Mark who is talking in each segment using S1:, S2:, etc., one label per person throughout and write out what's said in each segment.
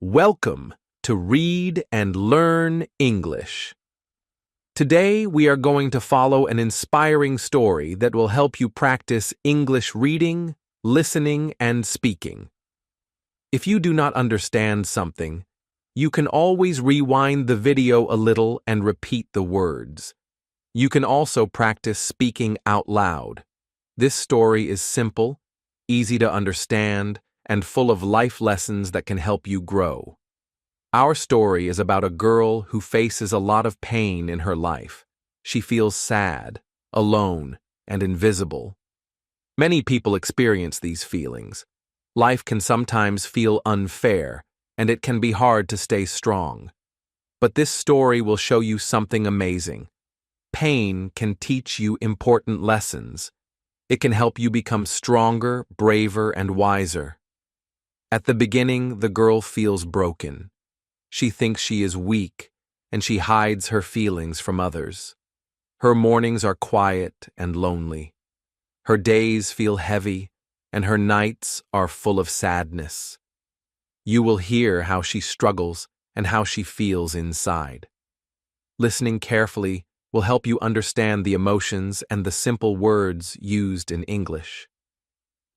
S1: Welcome to Read and Learn English. Today we are going to follow an inspiring story that will help you practice English reading, listening, and speaking. If you do not understand something, you can always rewind the video a little and repeat the words. You can also practice speaking out loud. This story is simple, easy to understand, and full of life lessons that can help you grow. Our story is about a girl who faces a lot of pain in her life. She feels sad, alone, and invisible. Many people experience these feelings. Life can sometimes feel unfair, and it can be hard to stay strong. But this story will show you something amazing. Pain can teach you important lessons. It can help you become stronger, braver, and wiser. At the beginning, the girl feels broken. She thinks she is weak, and she hides her feelings from others. Her mornings are quiet and lonely. Her days feel heavy, and her nights are full of sadness. You will hear how she struggles and how she feels inside. Listening carefully will help you understand the emotions and the simple words used in English.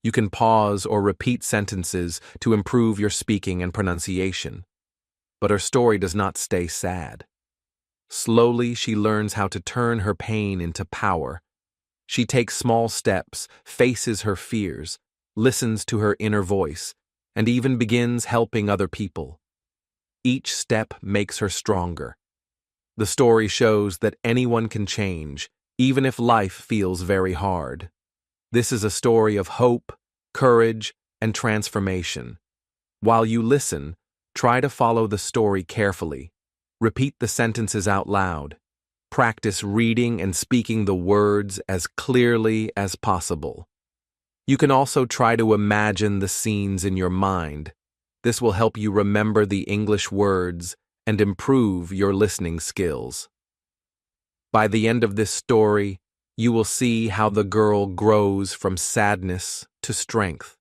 S1: You can pause or repeat sentences to improve your speaking and pronunciation. But her story does not stay sad. Slowly, she learns how to turn her pain into power. She takes small steps, faces her fears, listens to her inner voice, and even begins helping other people. Each step makes her stronger. The story shows that anyone can change, even if life feels very hard. This is a story of hope, courage, and transformation. While you listen, try to follow the story carefully. Repeat the sentences out loud. Practice reading and speaking the words as clearly as possible. You can also try to imagine the scenes in your mind. This will help you remember the English words and improve your listening skills. By the end of this story, you will see how the girl grows from sadness to strength.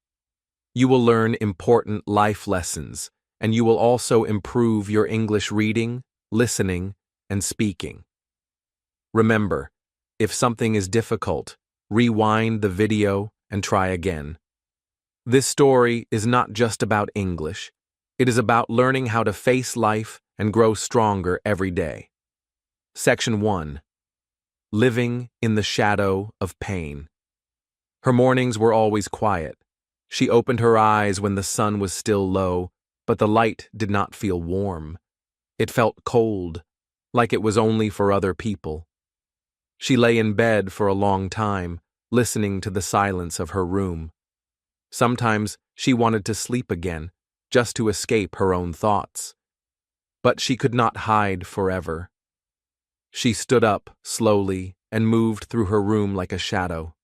S1: You will learn important life lessons, and you will also improve your English reading, listening, and speaking. Remember, if something is difficult, rewind the video and try again. This story is not just about English. It is about learning how to face life and grow stronger every day. Section 1. Living in the shadow of pain. Her mornings were always quiet. She opened her eyes when the sun was still low, but the light did not feel warm. It felt cold, like it was only for other people. She lay in bed for a long time, listening to the silence of her room. Sometimes she wanted to sleep again, just to escape her own thoughts. But she could not hide forever. She stood up slowly and moved through her room like a shadow.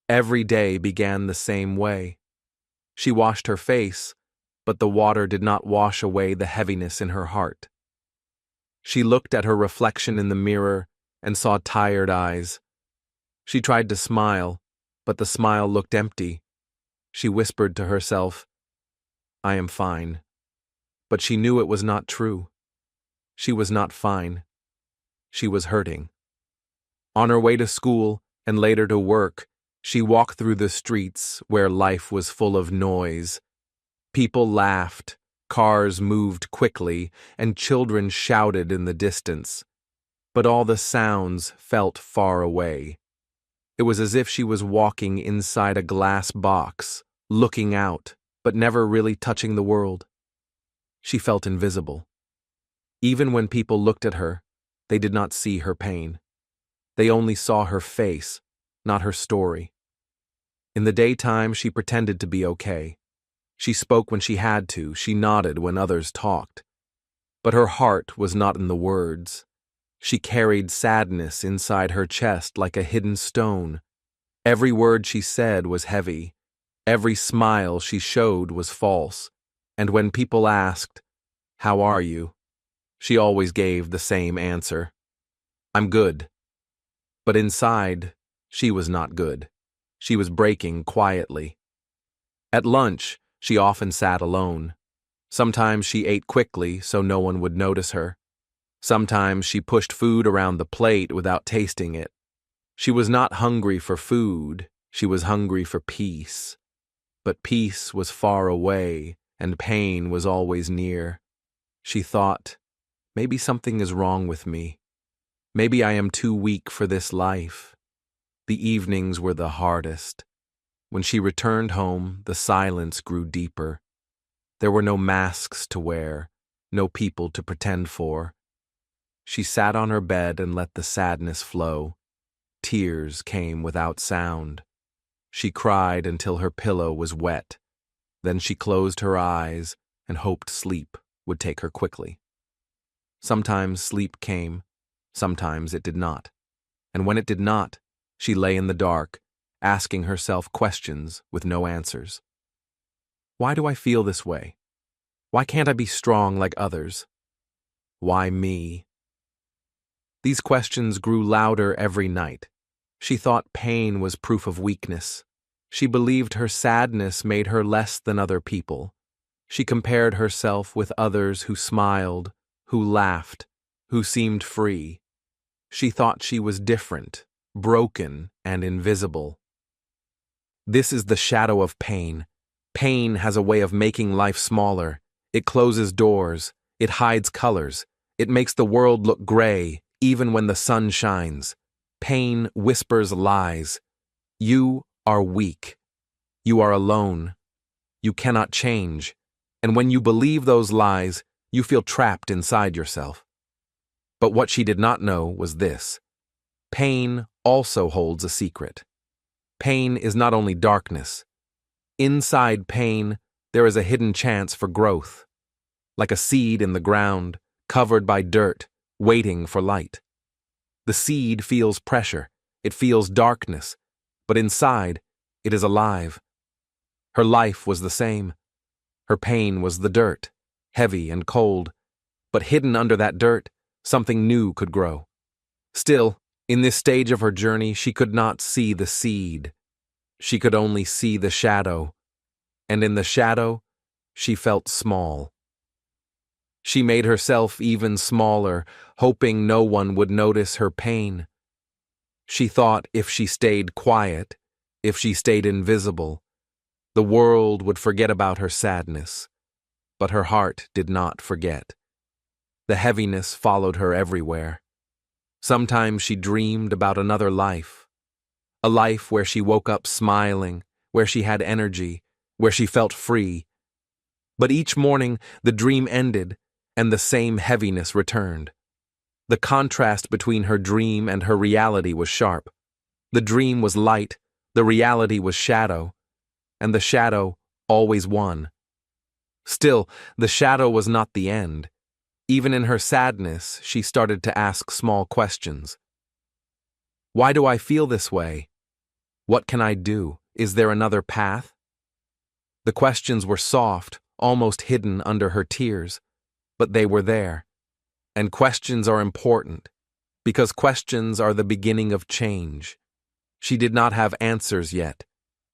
S1: Every day began the same way. She washed her face, but the water did not wash away the heaviness in her heart. She looked at her reflection in the mirror and saw tired eyes. She tried to smile, but the smile looked empty. She whispered to herself, "I am fine." But she knew it was not true. She was not fine. She was hurting. On her way to school and later to work, she walked through the streets where life was full of noise. People laughed, cars moved quickly, and children shouted in the distance. But all the sounds felt far away. It was as if she was walking inside a glass box, looking out, but never really touching the world. She felt invisible. Even when people looked at her, they did not see her pain. They only saw her face, not her story. In the daytime, she pretended to be okay. She spoke when she had to, she nodded when others talked. But her heart was not in the words. She carried sadness inside her chest like a hidden stone. Every word she said was heavy. Every smile she showed was false. And when people asked, "How are you?" she always gave the same answer, "I'm good." But inside, she was not good. She was breaking quietly. At lunch, she often sat alone. Sometimes she ate quickly so no one would notice her. Sometimes she pushed food around the plate without tasting it. She was not hungry for food, she was hungry for peace. But peace was far away, and pain was always near. She thought, maybe something is wrong with me. Maybe I am too weak for this life. The evenings were the hardest. When she returned home, the silence grew deeper. There were no masks to wear, no people to pretend for. She sat on her bed and let the sadness flow. Tears came without sound. She cried until her pillow was wet. Then she closed her eyes and hoped sleep would take her quickly. Sometimes sleep came, sometimes it did not. And when it did not, she lay in the dark, asking herself questions with no answers. Why do I feel this way? Why can't I be strong like others? Why me? These questions grew louder every night. She thought pain was proof of weakness. She believed her sadness made her less than other people. She compared herself with others who smiled, who laughed, who seemed free. She thought she was different, broken, and invisible. This is the shadow of pain. Pain has a way of making life smaller. It closes doors. It hides colors. It makes the world look gray, even when the sun shines. Pain whispers lies. You are weak. You are alone. You cannot change. And when you believe those lies, you feel trapped inside yourself. But what she did not know was this. Pain also holds a secret. Pain is not only darkness. Inside pain, there is a hidden chance for growth. Like a seed in the ground, covered by dirt, waiting for light. The seed feels pressure, it feels darkness, but inside, it is alive. Her life was the same. Her pain was the dirt, heavy and cold, but hidden under that dirt, something new could grow. Still, in this stage of her journey, she could not see the seed. She could only see the shadow, and in the shadow, she felt small. She made herself even smaller, hoping no one would notice her pain. She thought if she stayed quiet, if she stayed invisible, the world would forget about her sadness. But her heart did not forget. The heaviness followed her everywhere. Sometimes she dreamed about another life. A life where she woke up smiling, where she had energy, where she felt free. But each morning, the dream ended, and the same heaviness returned. The contrast between her dream and her reality was sharp. The dream was light, the reality was shadow, and the shadow always won. Still, the shadow was not the end. Even in her sadness, she started to ask small questions. Why do I feel this way? What can I do? Is there another path? The questions were soft, almost hidden under her tears, but they were there. And questions are important, because questions are the beginning of change. She did not have answers yet.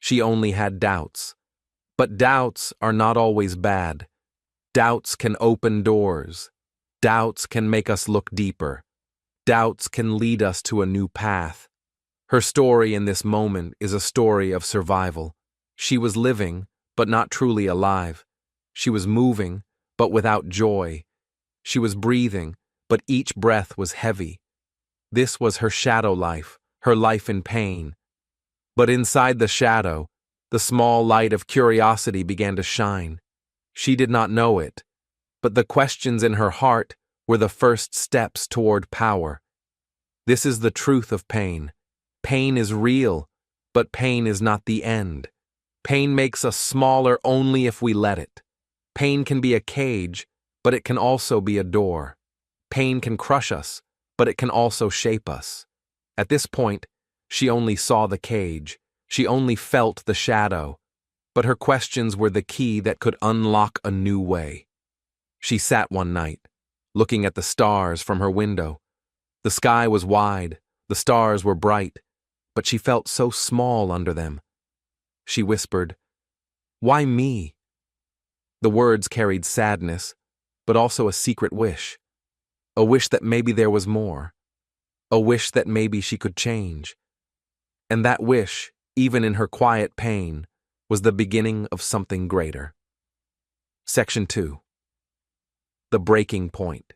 S1: She only had doubts. But doubts are not always bad. Doubts can open doors. Doubts can make us look deeper. Doubts can lead us to a new path. Her story in this moment is a story of survival. She was living, but not truly alive. She was moving, but without joy. She was breathing, but each breath was heavy. This was her shadow life, her life in pain. But inside the shadow, the small light of curiosity began to shine. She did not know it, but the questions in her heart were the first steps toward power. This is the truth of pain. Pain is real, but pain is not the end. Pain makes us smaller only if we let it. Pain can be a cage, but it can also be a door. Pain can crush us, but it can also shape us. At this point, she only saw the cage. She only felt the shadow. But her questions were the key that could unlock a new way. She sat one night, looking at the stars from her window. The sky was wide, the stars were bright, but she felt so small under them. She whispered, "Why me?" The words carried sadness, but also a secret wish. A wish that maybe there was more. A wish that maybe she could change. And that wish, even in her quiet pain, was the beginning of something greater. Section 2. The breaking point.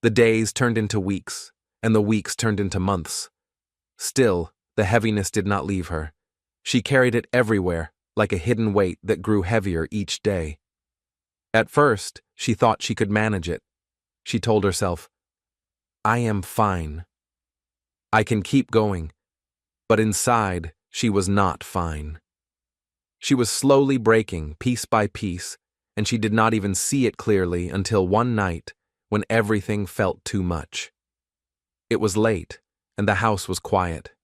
S1: The days turned into weeks, and the weeks turned into months. Still, the heaviness did not leave her. She carried it everywhere, like a hidden weight that grew heavier each day. At first, she thought she could manage it. She told herself, "I am fine. I can keep going." But inside, she was not fine. She was slowly breaking, piece by piece, and she did not even see it clearly until one night when everything felt too much. It was late, and the house was quiet.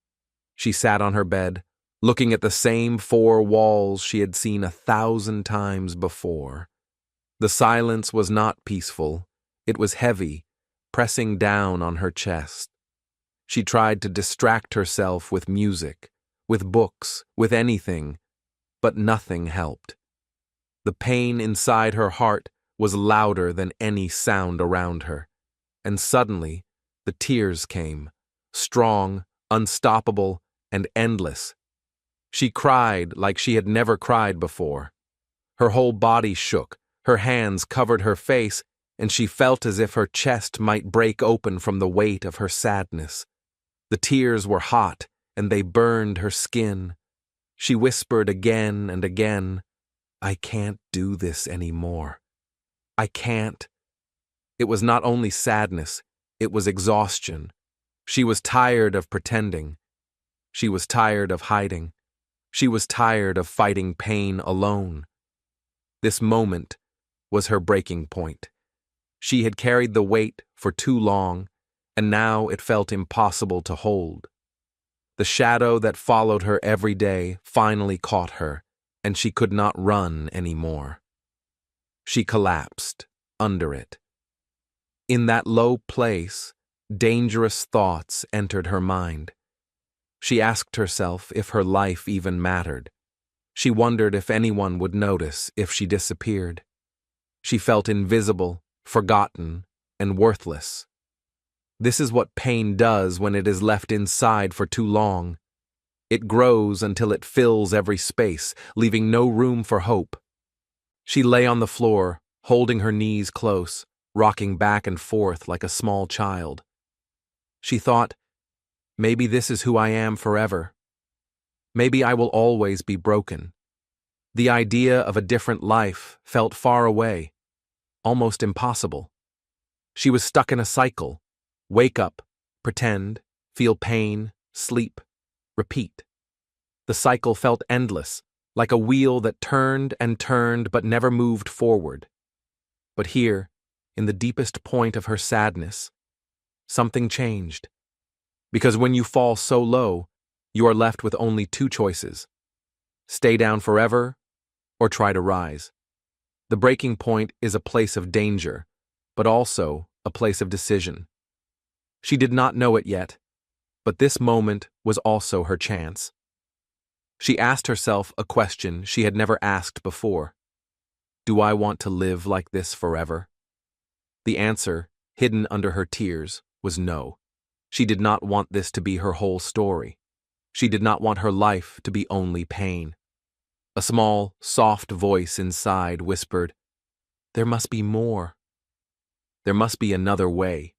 S1: She sat on her bed, looking at the same 4 walls she had seen 1,000 times before. The silence was not peaceful. It was heavy, pressing down on her chest. She tried to distract herself with music, with books, with anything, but nothing helped. The pain inside her heart was louder than any sound around her, and suddenly the tears came, strong, unstoppable, and endless. She cried like she had never cried before. Her whole body shook, her hands covered her face, and she felt as if her chest might break open from the weight of her sadness. The tears were hot, and they burned her skin. She whispered again and again, "I can't do this anymore. I can't." It was not only sadness, it was exhaustion. She was tired of pretending. She was tired of hiding. She was tired of fighting pain alone. This moment was her breaking point. She had carried the weight for too long, and now it felt impossible to hold. The shadow that followed her every day finally caught her, and she could not run anymore. She collapsed under it. In that low place, dangerous thoughts entered her mind. She asked herself if her life even mattered. She wondered if anyone would notice if she disappeared. She felt invisible, forgotten, and worthless. This is what pain does when it is left inside for too long. It grows until it fills every space, leaving no room for hope. She lay on the floor, holding her knees close, rocking back and forth like a small child. She thought, maybe this is who I am forever. Maybe I will always be broken. The idea of a different life felt far away, almost impossible. She was stuck in a cycle. Wake up, pretend, feel pain, sleep, repeat. The cycle felt endless, like a wheel that turned and turned but never moved forward. But here, in the deepest point of her sadness, something changed. Because when you fall so low, you are left with only 2 choices: stay down forever or try to rise. The breaking point is a place of danger, but also a place of decision. She did not know it yet, but this moment was also her chance. She asked herself a question she had never asked before. Do I want to live like this forever? The answer, hidden under her tears, was no. She did not want this to be her whole story. She did not want her life to be only pain. A small, soft voice inside whispered, "There must be more. There must be another way."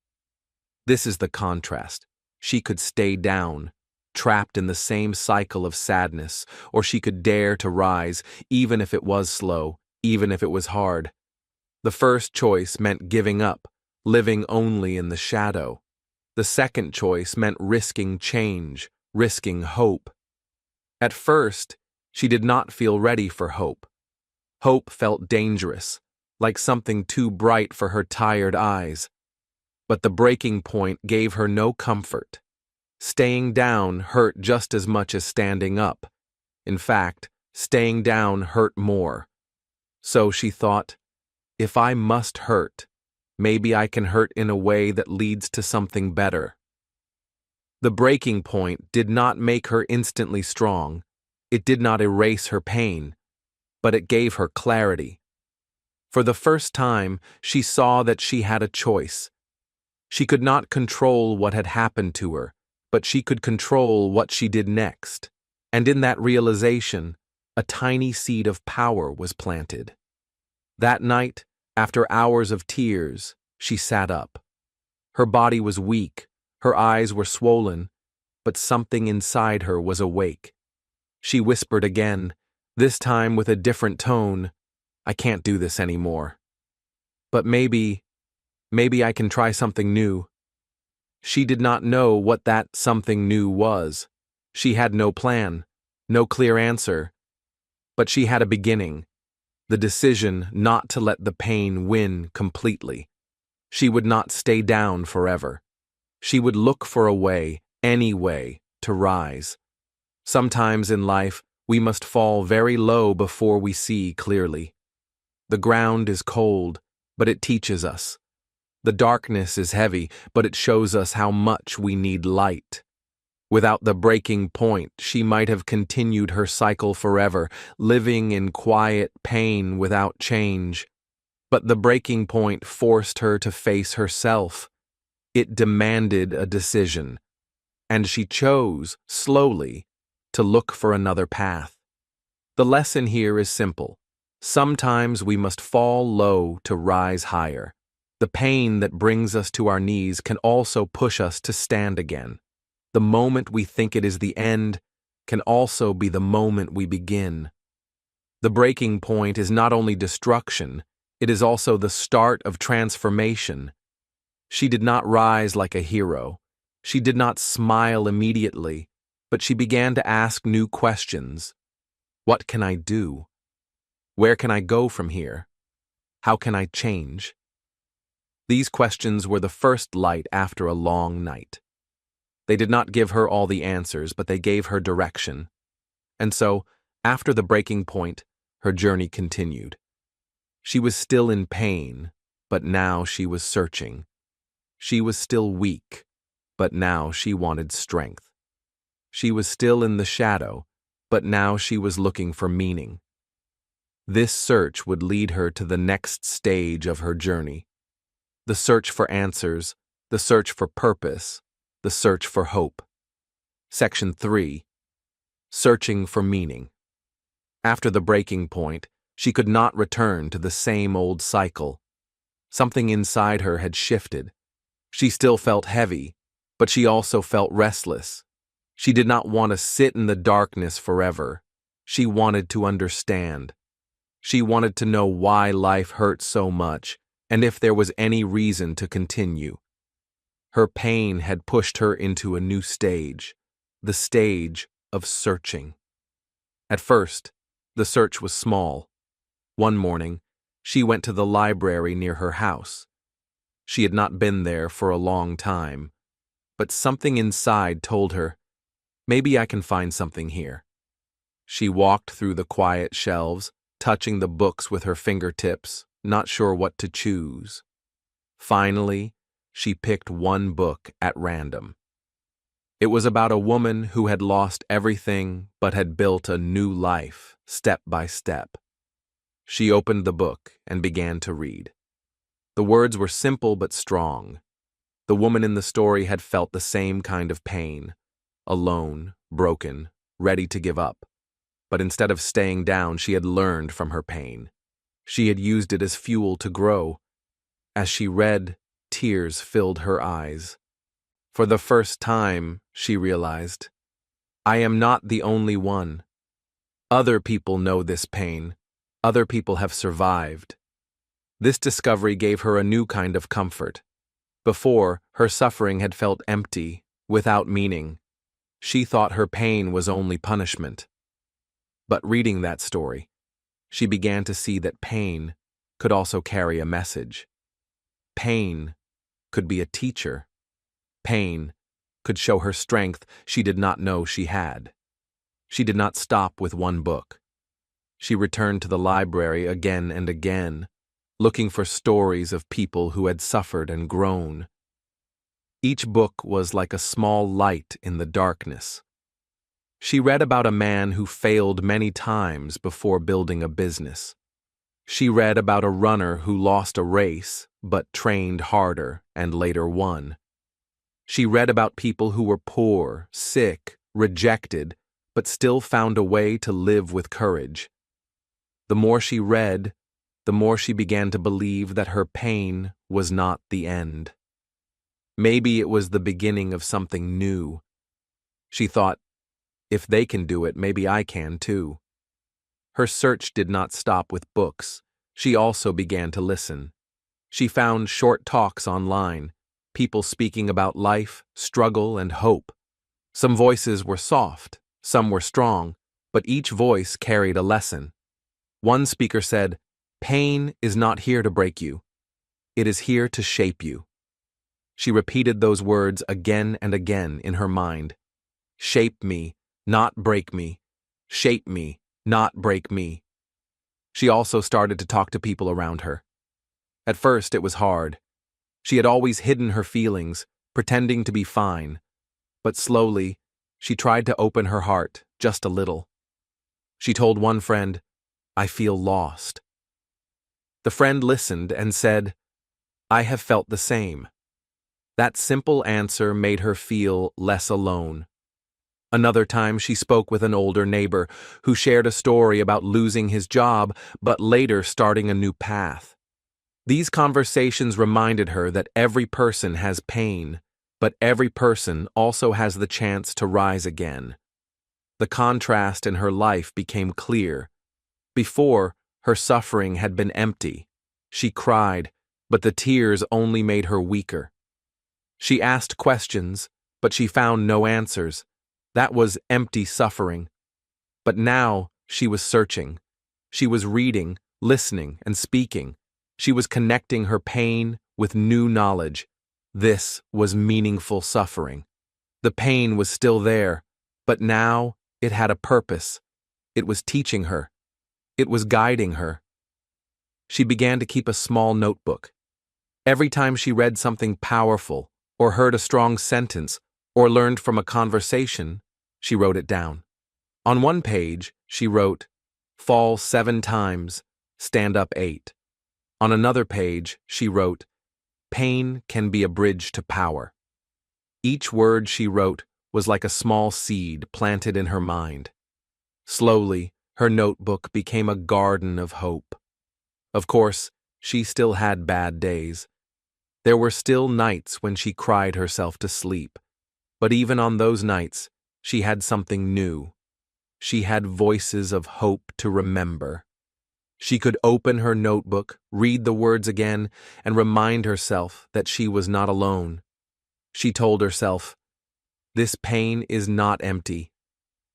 S1: This is the contrast. She could stay down, trapped in the same cycle of sadness, or she could dare to rise, even if it was slow, even if it was hard. The first choice meant giving up, living only in the shadow. The second choice meant risking change, risking hope. At first, she did not feel ready for hope. Hope felt dangerous, like something too bright for her tired eyes. But the breaking point gave her no comfort. Staying down hurt just as much as standing up. In fact, staying down hurt more. So she thought, if I must hurt, maybe I can hurt in a way that leads to something better. The breaking point did not make her instantly strong. It did not erase her pain, but it gave her clarity. For the first time, she saw that she had a choice. She could not control what had happened to her, but she could control what she did next. And in that realization, a tiny seed of power was planted. That night, after hours of tears, she sat up. Her body was weak, her eyes were swollen, but something inside her was awake. She whispered again, this time with a different tone, I can't do this anymore. But maybe I can try something new. She did not know what that something new was. She had no plan, no clear answer. But she had a beginning, the decision not to let the pain win completely. She would not stay down forever. She would look for a way, any way, to rise. Sometimes in life, we must fall very low before we see clearly. The ground is cold, but it teaches us. The darkness is heavy, but it shows us how much we need light. Without the breaking point, she might have continued her cycle forever, living in quiet pain without change. But the breaking point forced her to face herself. It demanded a decision, and she chose, slowly, to look for another path. The lesson here is simple. Sometimes we must fall low to rise higher. The pain that brings us to our knees can also push us to stand again. The moment we think it is the end can also be the moment we begin. The breaking point is not only destruction, it is also the start of transformation. She did not rise like a hero. She did not smile immediately, but she began to ask new questions. What can I do? Where can I go from here? How can I change? These questions were the first light after a long night. They did not give her all the answers, but they gave her direction. And so, after the breaking point, her journey continued. She was still in pain, but now she was searching. She was still weak, but now she wanted strength. She was still in the shadow, but now she was looking for meaning. This search would lead her to the next stage of her journey. The search for answers, the search for purpose, the search for hope. Section 3. Searching for meaning. After the breaking point, she could not return to the same old cycle. Something inside her had shifted. She still felt heavy, but she also felt restless. She did not want to sit in the darkness forever. She wanted to understand. She wanted to know why life hurt so much, and if there was any reason to continue. Her pain had pushed her into a new stage, the stage of searching. At first, the search was small. One morning, she went to the library near her house. She had not been there for a long time, but something inside told her, maybe I can find something here. She walked through the quiet shelves, touching the books with her fingertips, not sure what to choose. Finally, she picked one book at random. It was about a woman who had lost everything but had built a new life, step by step. She opened the book and began to read. The words were simple but strong. The woman in the story had felt the same kind of pain, alone, broken, ready to give up. But instead of staying down, she had learned from her pain. She had used it as fuel to grow. As she read, tears filled her eyes. For the first time, she realized, I am not the only one. Other people know this pain. Other people have survived. This discovery gave her a new kind of comfort. Before, her suffering had felt empty, without meaning. She thought her pain was only punishment. But reading that story, she began to see that pain could also carry a message. Pain could be a teacher. Pain could show her strength she did not know she had. She did not stop with one book. She returned to the library again and again, looking for stories of people who had suffered and grown. Each book was like a small light in the darkness. She read about a man who failed many times before building a business. She read about a runner who lost a race, but trained harder and later won. She read about people who were poor, sick, rejected, but still found a way to live with courage. The more she read, the more she began to believe that her pain was not the end. Maybe it was the beginning of something new. She thought, if they can do it, maybe I can too. Her search did not stop with books. She also began to listen. She found short talks online, people speaking about life, struggle, and hope. Some voices were soft, some were strong, but each voice carried a lesson. One speaker said, "Pain is not here to break you. It is here to shape you." She repeated those words again and again in her mind. Shape me, not break me. Shape me, not break me. She also started to talk to people around her. At first, it was hard. She had always hidden her feelings, pretending to be fine. But slowly, she tried to open her heart just a little. She told one friend, "I feel lost." The friend listened and said, "I have felt the same." That simple answer made her feel less alone. Another time she spoke with an older neighbor who shared a story about losing his job but later starting a new path. These conversations reminded her that every person has pain, but every person also has the chance to rise again. The contrast in her life became clear. Before, her suffering had been empty. She cried, but the tears only made her weaker. She asked questions, but she found no answers. That was empty suffering. But now she was searching. She was reading, listening, and speaking. She was connecting her pain with new knowledge. This was meaningful suffering. The pain was still there, but now it had a purpose. It was teaching her. It was guiding her. She began to keep a small notebook. Every time she read something powerful, or heard a strong sentence, or learned from a conversation, she wrote it down. On one page, she wrote, "Fall 7 times, stand up 8. On another page, she wrote, "Pain can be a bridge to power." Each word she wrote was like a small seed planted in her mind. Slowly, her notebook became a garden of hope. Of course, she still had bad days. There were still nights when she cried herself to sleep. But even on those nights, she had something new. She had voices of hope to remember. She could open her notebook, read the words again, and remind herself that she was not alone. She told herself, "This pain is not empty.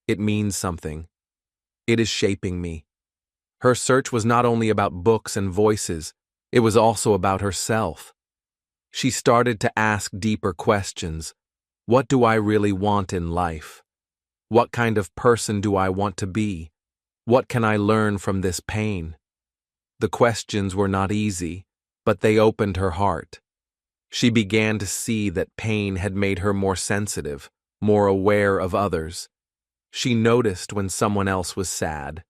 S1: It means something. It is shaping me." Her search was not only about books and voices, it was also about herself. She started to ask deeper questions. What do I really want in life? What kind of person do I want to be? What can I learn from this pain? The questions were not easy, but they opened her heart. She began to see that pain had made her more sensitive, more aware of others. She noticed when someone else was sad.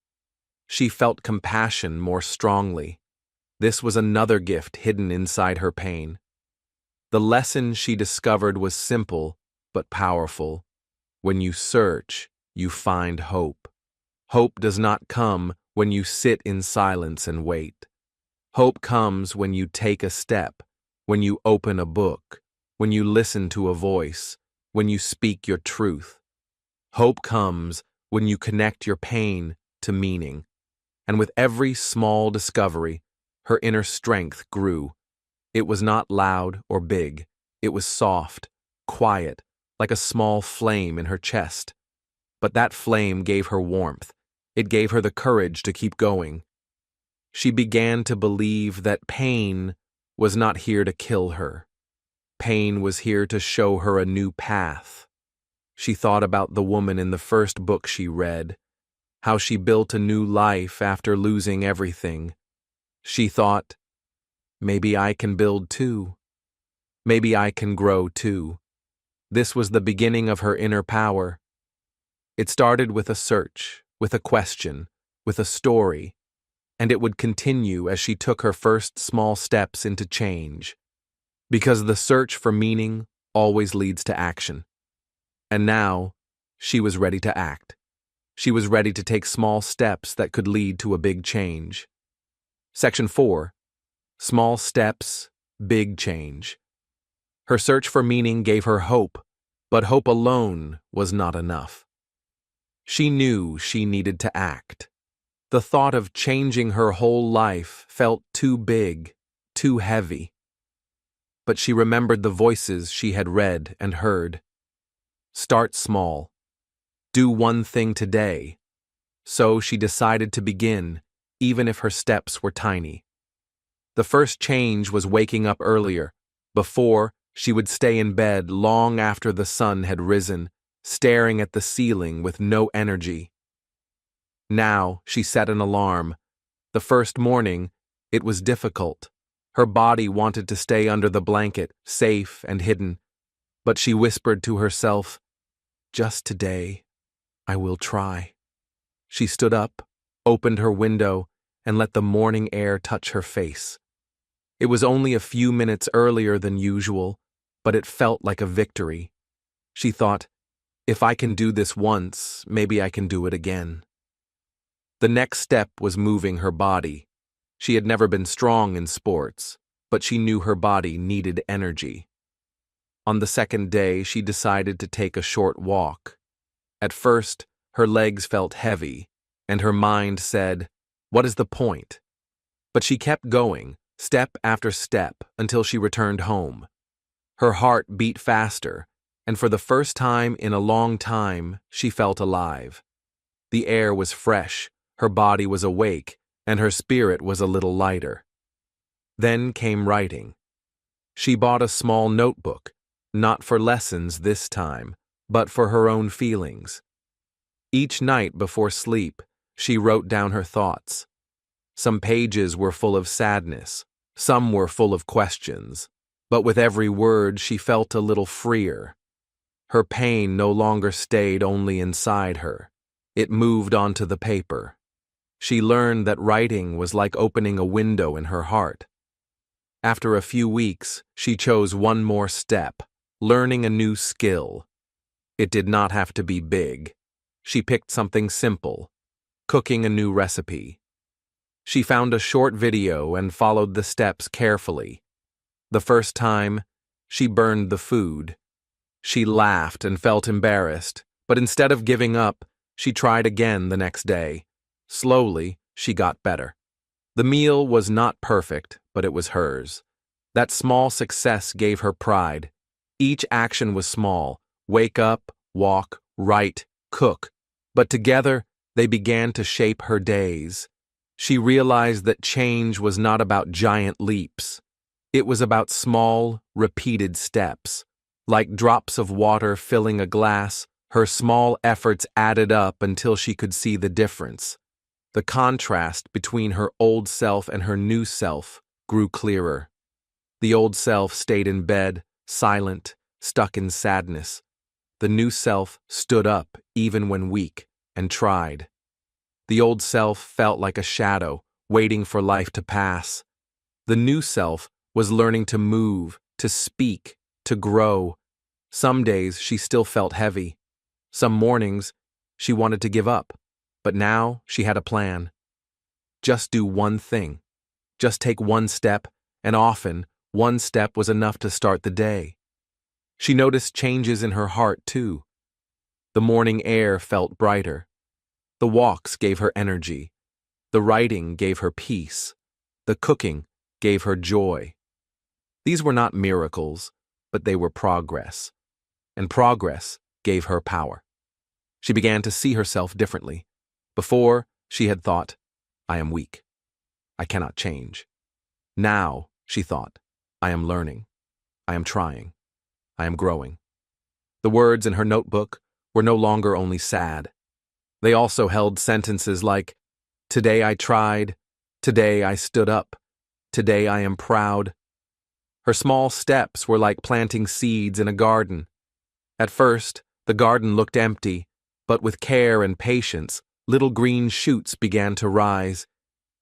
S1: She felt compassion more strongly. This was another gift hidden inside her pain. The lesson she discovered was simple but powerful. When you search, you find hope. Hope does not come when you sit in silence and wait. Hope comes when you take a step, when you open a book, when you listen to a voice, when you speak your truth. Hope comes when you connect your pain to meaning. And with every small discovery, her inner strength grew. It was not loud or big. It was soft, quiet, like a small flame in her chest. But that flame gave her warmth. It gave her the courage to keep going. She began to believe that pain was not here to kill her. Pain was here to show her a new path. She thought about the woman in the first book she read, how she built a new life after losing everything. She thought, maybe I can build too. Maybe I can grow too. This was the beginning of her inner power. It started with a search, with a question, with a story. and it would continue as she took her first small steps into change. Because the search for meaning always leads to action. And now, she was ready to act. She was ready to take small steps that could lead to a big change. Section 4. Small steps, big change. Her search for meaning gave her hope, but hope alone was not enough. She knew she needed to act. The thought of changing her whole life felt too big, too heavy. But she remembered the voices she had read and heard. Start small. Do one thing today. So she decided to begin, even if her steps were tiny. The first change was waking up earlier. Before, she would stay in bed long after the sun had risen, staring at the ceiling with no energy. Now she set an alarm. The first morning, it was difficult. Her body wanted to stay under the blanket, safe and hidden. But she whispered to herself, "Just today, I will try." She stood up, opened her window, and let the morning air touch her face. It was only a few minutes earlier than usual, but it felt like a victory. She thought, if I can do this once, maybe I can do it again. The next step was moving her body. She had never been strong in sports, but she knew her body needed energy. On the second day, she decided to take a short walk. At first, her legs felt heavy, and her mind said, "What is the point?" But she kept going, step after step, until she returned home. Her heart beat faster, and for the first time in a long time, she felt alive. The air was fresh, her body was awake, and her spirit was a little lighter. Then came writing. She bought a small notebook, not for lessons this time, but for her own feelings. Each night before sleep, she wrote down her thoughts. Some pages were full of sadness, some were full of questions, but with every word she felt a little freer. Her pain no longer stayed only inside her. It moved onto the paper. She learned that writing was like opening a window in her heart. After a few weeks, she chose one more step, learning a new skill. It did not have to be big. She picked something simple, cooking a new recipe. She found a short video and followed the steps carefully. The first time, she burned the food. She laughed and felt embarrassed, but instead of giving up, she tried again the next day. Slowly, she got better. The meal was not perfect, but it was hers. That small success gave her pride. Each action was small: wake up, walk, write, cook. But together, they began to shape her days. She realized that change was not about giant leaps. It was about small, repeated steps. Like drops of water filling a glass, her small efforts added up until she could see the difference. The contrast between her old self and her new self grew clearer. The old self stayed in bed, silent, stuck in sadness. The new self stood up even when weak and tried. The old self felt like a shadow, waiting for life to pass. The new self was learning to move, to speak, to grow. Some days she still felt heavy. Some mornings she wanted to give up. But now she had a plan. Just do one thing. Just take one step, and often, one step was enough to start the day. She noticed changes in her heart, too. The morning air felt brighter. The walks gave her energy. The writing gave her peace. The cooking gave her joy. These were not miracles, but they were progress. And progress gave her power. She began to see herself differently. Before, she had thought, I am weak. I cannot change. Now, she thought, I am learning. I am trying. I am growing. The words in her notebook were no longer only sad. They also held sentences like, today I tried, today I stood up, today I am proud. Her small steps were like planting seeds in a garden. At first, the garden looked empty, but with care and patience, little green shoots began to rise.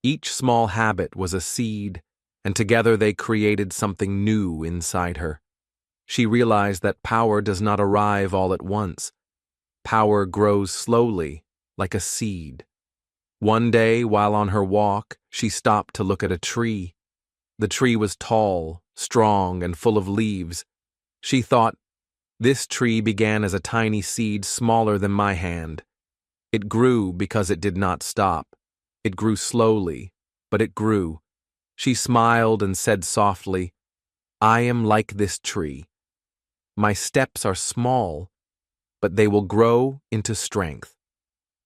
S1: Each small habit was a seed, and together they created something new inside her. She realized that power does not arrive all at once. Power grows slowly, like a seed. One day, while on her walk, she stopped to look at a tree. The tree was tall, strong, and full of leaves. She thought, "This tree began as a tiny seed smaller than my hand. It grew because it did not stop. It grew slowly, but it grew." She smiled and said softly, "I am like this tree. My steps are small, but they will grow into strength."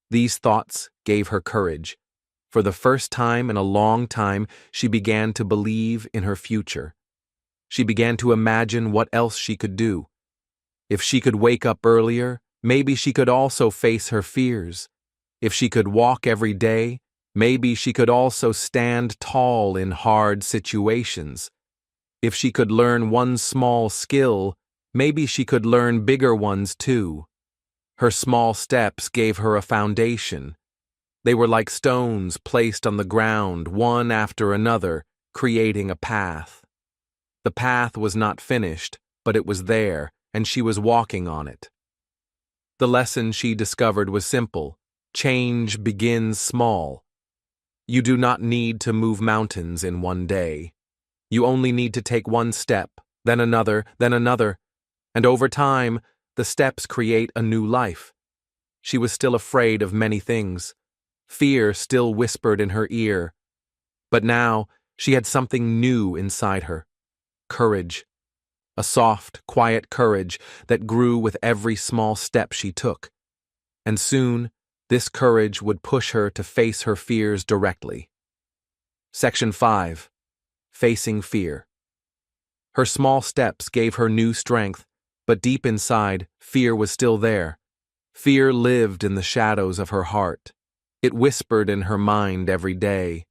S1: These thoughts gave her courage. For the first time in a long time, she began to believe in her future. She began to imagine what else she could do. If she could wake up earlier, maybe she could also face her fears. If she could walk every day, maybe she could also stand tall in hard situations. If she could learn one small skill, maybe she could learn bigger ones too. Her small steps gave her a foundation. They were like stones placed on the ground, one after another, creating a path. The path was not finished, but it was there, and she was walking on it. The lesson she discovered was simple. Change begins small. You do not need to move mountains in one day. You only need to take one step, then another, and over time, the steps create a new life. She was still afraid of many things. Fear still whispered in her ear. But now, she had something new inside her. Courage. A soft, quiet courage that grew with every small step she took. And soon, this courage would push her to face her fears directly. Section 5. Facing Fear. Her small steps gave her new strength, but deep inside, fear was still there. Fear lived in the shadows of her heart. It whispered in her mind every day.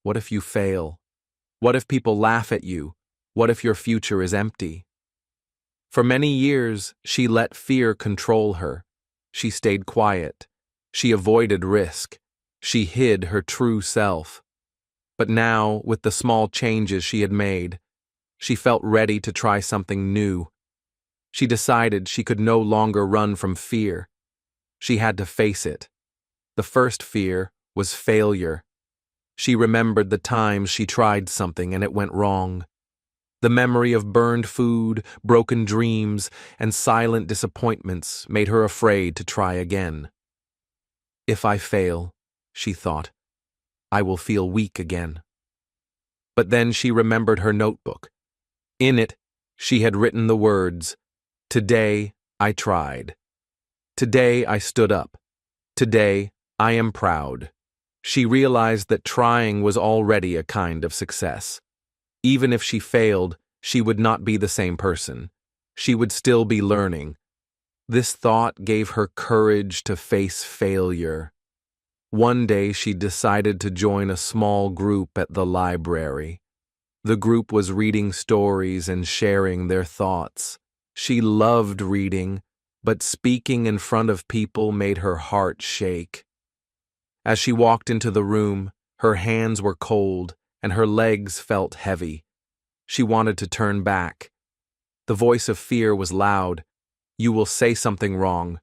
S1: What if you fail? What if people laugh at you? What if your future is empty? For many years, she let fear control her. She stayed quiet. She avoided risk. She hid her true self. But now, with the small changes she had made, she felt ready to try something new. She decided she could no longer run from fear. She had to face it. The first fear was failure. She remembered the times she tried something and it went wrong. The memory of burned food, broken dreams, and silent disappointments made her afraid to try again. If I fail, she thought, I will feel weak again. But then she remembered her notebook. In it, she had written the words, "Today I tried. Today I stood up. Today I am proud." She realized that trying was already a kind of success. Even if she failed, she would not be the same person. She would still be learning. This thought gave her courage to face failure. One day she decided to join a small group at the library. The group was reading stories and sharing their thoughts. She loved reading, but speaking in front of people made her heart shake. As she walked into the room, her hands were cold and her legs felt heavy. She wanted to turn back. The voice of fear was loud. You will say something wrong.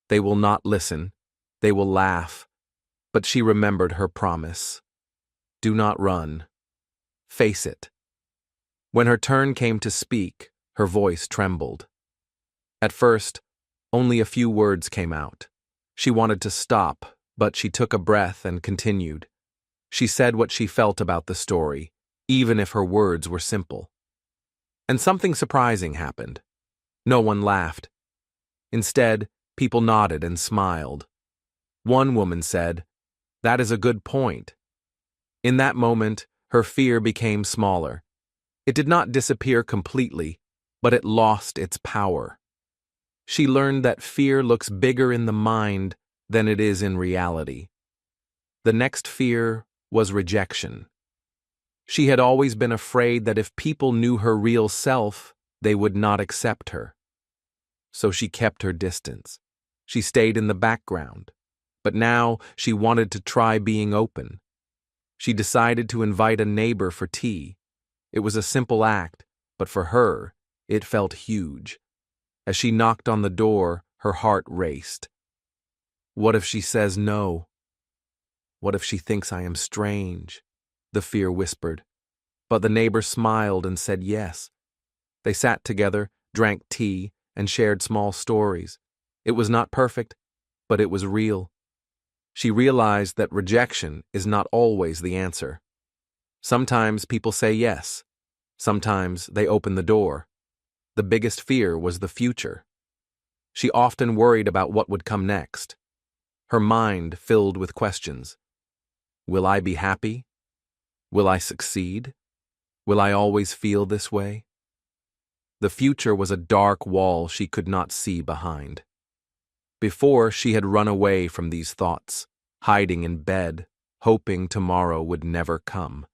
S1: They will not listen. They will laugh. But she remembered her promise. Do not run. Face it. When her turn came to speak, her voice trembled. At first, only a few words came out. She wanted to stop, but she took a breath and continued. She said what she felt about the story, even if her words were simple. And something surprising happened. No one laughed. Instead, people nodded and smiled. One woman said, "That is a good point." In that moment, her fear became smaller. It did not disappear completely, but it lost its power. She learned that fear looks bigger in the mind than it is in reality. The next fear was rejection. She had always been afraid that if people knew her real self, they would not accept her. So she kept her distance. She stayed in the background. But now she wanted to try being open. She decided to invite a neighbor for tea. It was a simple act, but for her, it felt huge. As she knocked on the door, her heart raced. What if she says no? What if she thinks I am strange? The fear whispered. But the neighbor smiled and said yes. They sat together, drank tea, and shared small stories. It was not perfect, but it was real. She realized that rejection is not always the answer. Sometimes people say yes. Sometimes they open the door. The biggest fear was the future. She often worried about what would come next. Her mind filled with questions. Will I be happy? Will I succeed? Will I always feel this way? The future was a dark wall she could not see behind. Before, she had run away from these thoughts, hiding in bed, hoping tomorrow would never come.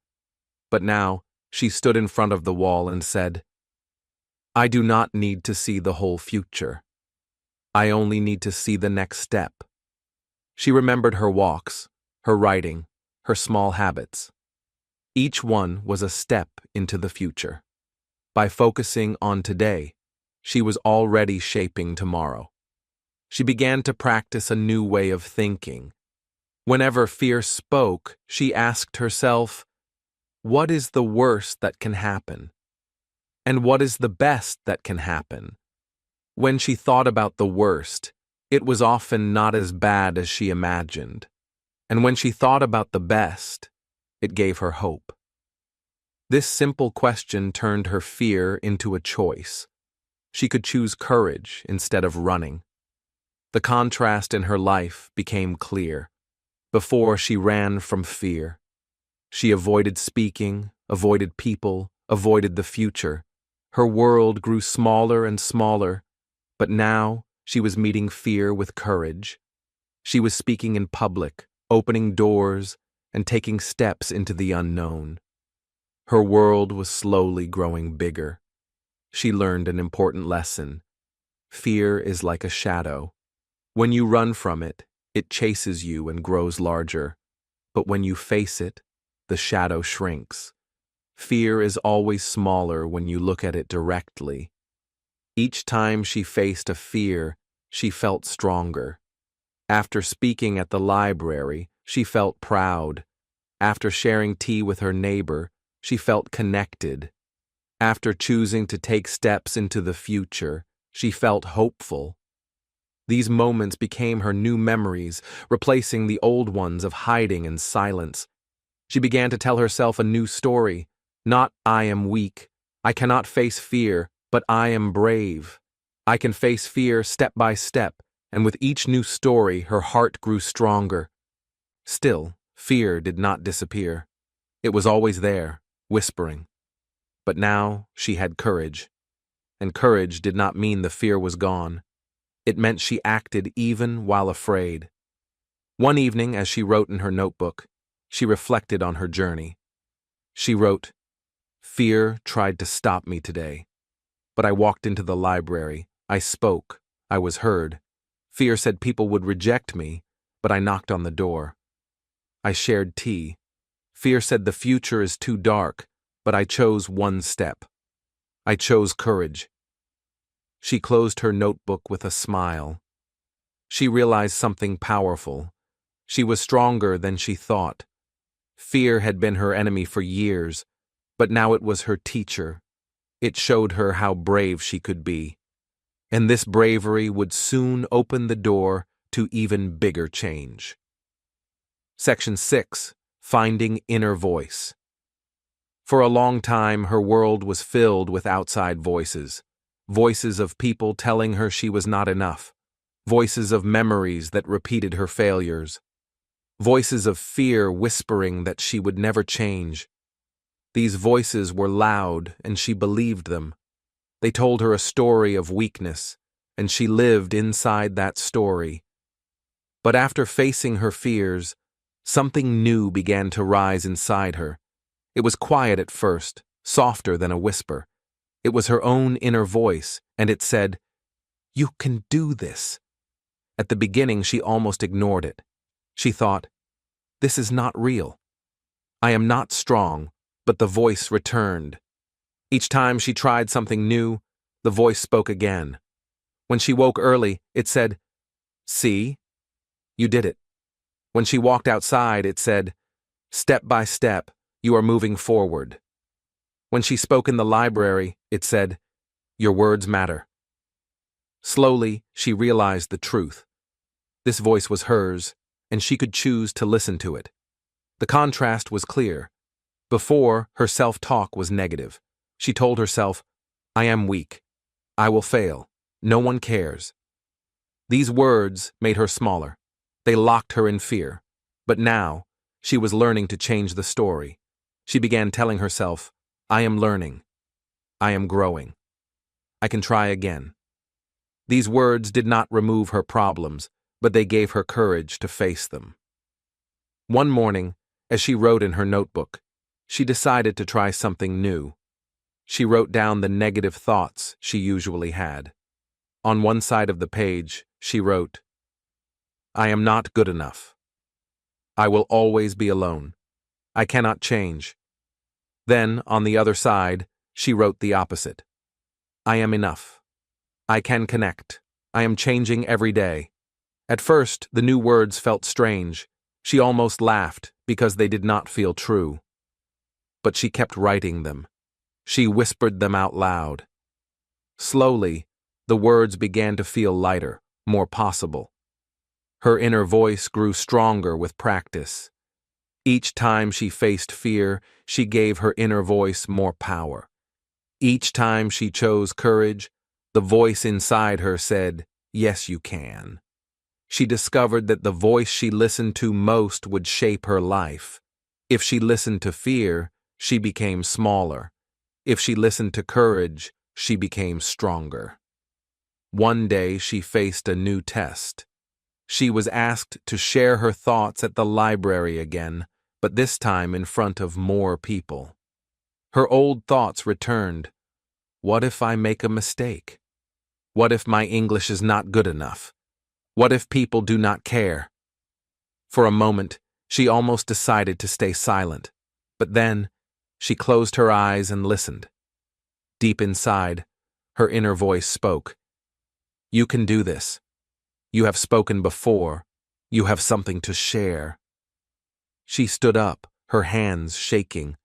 S1: But now, she stood in front of the wall and said, I do not need to see the whole future. I only need to see the next step. She remembered her walks, her writing, her small habits. Each one was a step into the future. By focusing on today, she was already shaping tomorrow. She began to practice a new way of thinking. Whenever fear spoke, she asked herself, what is the worst that can happen? And what is the best that can happen? When she thought about the worst, it was often not as bad as she imagined. And when she thought about the best, it gave her hope. This simple question turned her fear into a choice. She could choose courage instead of running. The contrast in her life became clear. Before, she ran from fear. She avoided speaking, avoided people, avoided the future. Her world grew smaller and smaller, but now she was meeting fear with courage. She was speaking in public, opening doors, and taking steps into the unknown. Her world was slowly growing bigger. She learned an important lesson. Fear is like a shadow. When you run from it, it chases you and grows larger. But when you face it, the shadow shrinks. Fear is always smaller when you look at it directly. Each time she faced a fear, she felt stronger. After speaking at the library, she felt proud. After sharing tea with her neighbor, she felt connected. After choosing to take steps into the future, she felt hopeful. These moments became her new memories, replacing the old ones of hiding and silence. She began to tell herself a new story. Not, I am weak. I cannot face fear, but I am brave. I can face fear step by step, and with each new story, her heart grew stronger. Still, fear did not disappear. It was always there, whispering. But now she had courage. And courage did not mean the fear was gone. It meant she acted even while afraid. One evening, as she wrote in her notebook, she reflected on her journey. She wrote, Fear tried to stop me today. But I walked into the library. I spoke. I was heard. Fear said people would reject me, but I knocked on the door. I shared tea. Fear said the future is too dark, but I chose one step. I chose courage. She closed her notebook with a smile. She realized something powerful. She was stronger than she thought. Fear had been her enemy for years, but now it was her teacher. It showed her how brave she could be. And this bravery would soon open the door to even bigger change. Section 6. Finding Inner Voice. For a long time, her world was filled with outside voices. Voices of people telling her she was not enough. Voices of memories that repeated her failures. Voices of fear whispering that she would never change. These voices were loud, and she believed them. They told her a story of weakness, and she lived inside that story. But after facing her fears, something new began to rise inside her. It was quiet at first, softer than a whisper. It was her own inner voice, and it said, "You can do this." At the beginning, she almost ignored it. She thought, "This is not real. I am not strong, but the voice returned. Each time she tried something new, the voice spoke again. When she woke early, it said, "See? You did it." When she walked outside, it said, "Step by step, you are moving forward." When she spoke in the library, it said, "Your words matter." Slowly, she realized the truth. This voice was hers, and she could choose to listen to it. The contrast was clear. Before, her self-talk was negative. She told herself, "I am weak. I will fail. No one cares." These words made her smaller. They locked her in fear. But now, she was learning to change the story. She began telling herself, "I am learning. I am growing. I can try again." These words did not remove her problems, but they gave her courage to face them. One morning, as she wrote in her notebook, she decided to try something new. She wrote down the negative thoughts she usually had. On one side of the page, she wrote, "I am not good enough. I will always be alone. I cannot change." Then, on the other side, she wrote the opposite. "I am enough. I can connect. I am changing every day." At first, the new words felt strange. She almost laughed because they did not feel true. But she kept writing them. She whispered them out loud. Slowly, the words began to feel lighter, more possible. Her inner voice grew stronger with practice. Each time she faced fear, she gave her inner voice more power. Each time she chose courage, the voice inside her said, "Yes, you can." She discovered that the voice she listened to most would shape her life. If she listened to fear, she became smaller. If she listened to courage, she became stronger. One day she faced a new test. She was asked to share her thoughts at the library again, but this time in front of more people. Her old thoughts returned. What if I make a mistake? What if my English is not good enough? What if people do not care? For a moment, she almost decided to stay silent, but then she closed her eyes and listened. Deep inside, her inner voice spoke. "You can do this. You have spoken before. You have something to share." She stood up, her hands shaking.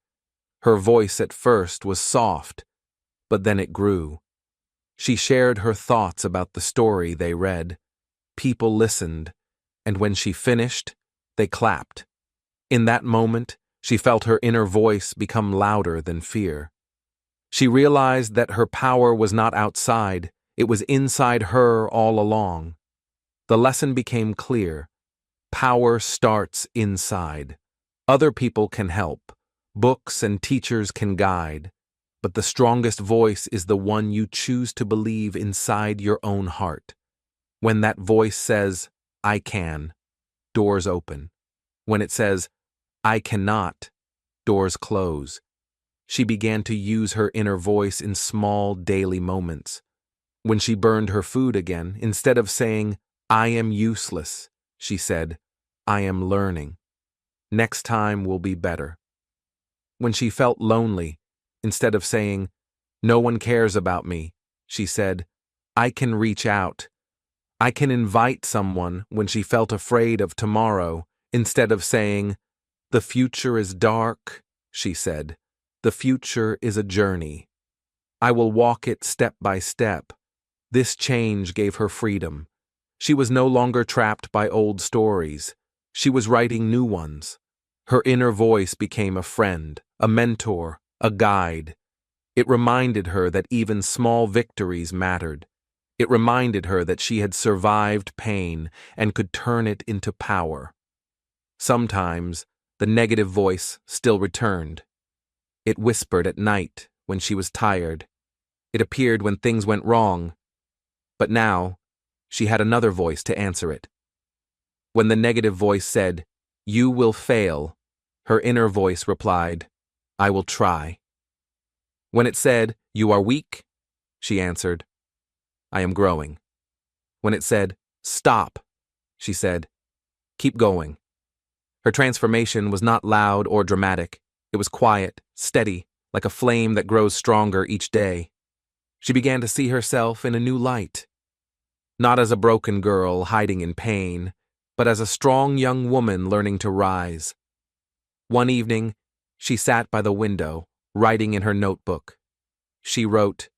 S1: Her voice at first was soft, but then it grew. She shared her thoughts about the story they read. People listened, and when she finished, they clapped. In that moment, she felt her inner voice become louder than fear. She realized that her power was not outside, it was inside her all along. The lesson became clear. Power starts inside. Other people can help. Books and teachers can guide. But the strongest voice is the one you choose to believe inside your own heart. When that voice says, "I can," doors open. When it says, "I cannot," doors close. She began to use her inner voice in small daily moments. When she burned her food again, instead of saying, "I am useless," she said, "I am learning. Next time will be better." When she felt lonely, instead of saying, "No one cares about me," she said, "I can reach out." I can invite someone. When she felt afraid of tomorrow, instead of saying, "The future is dark," she said, "The future is a journey. I will walk it step by step." This change gave her freedom. She was no longer trapped by old stories. She was writing new ones. Her inner voice became a friend, a mentor, a guide. It reminded her that even small victories mattered. It reminded her that she had survived pain and could turn it into power. Sometimes, the negative voice still returned. It whispered at night when she was tired. It appeared when things went wrong. But now, she had another voice to answer it. When the negative voice said, "You will fail," her inner voice replied, "I will try." When it said, "You are weak," she answered, "I am growing." When it said, "Stop," she said, "Keep going." Her transformation was not loud or dramatic. It was quiet, steady, like a flame that grows stronger each day. She began to see herself in a new light. Not as a broken girl hiding in pain, but as a strong young woman learning to rise. One evening, she sat by the window, writing in her notebook. She wrote,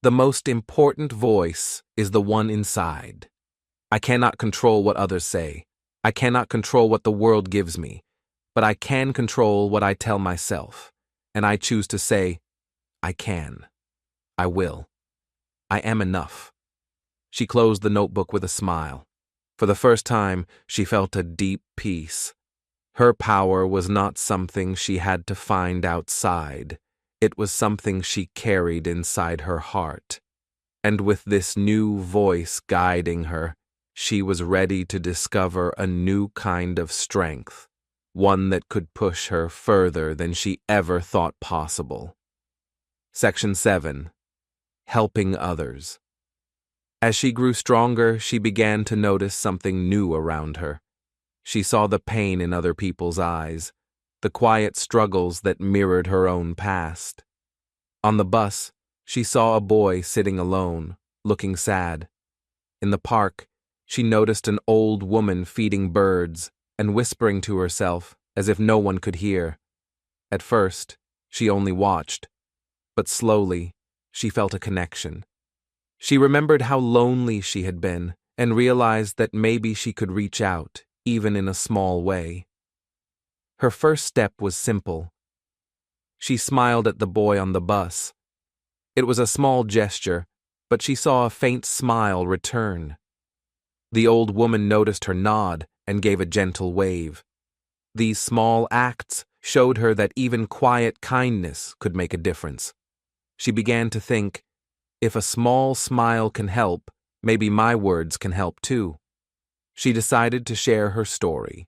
S1: "The most important voice is the one inside. I cannot control what others say. I cannot control what the world gives me, but I can control what I tell myself, and I choose to say, I can. I will. I am enough." She closed the notebook with a smile. For the first time, she felt a deep peace. Her power was not something she had to find outside. It was something she carried inside her heart. And with this new voice guiding her, she was ready to discover a new kind of strength, one that could push her further than she ever thought possible. Section 7. Helping others. As she grew stronger, she began to notice something new around her. She saw the pain in other people's eyes, the quiet struggles that mirrored her own past. On the bus, she saw a boy sitting alone, looking sad. In the park, she noticed an old woman feeding birds and whispering to herself as if no one could hear. At first, she only watched, but slowly, she felt a connection. She remembered how lonely she had been and realized that maybe she could reach out, even in a small way. Her first step was simple. She smiled at the boy on the bus. It was a small gesture, but she saw a faint smile return. The old woman noticed her nod and gave a gentle wave. These small acts showed her that even quiet kindness could make a difference. She began to think, if a small smile can help, maybe my words can help too. She decided to share her story.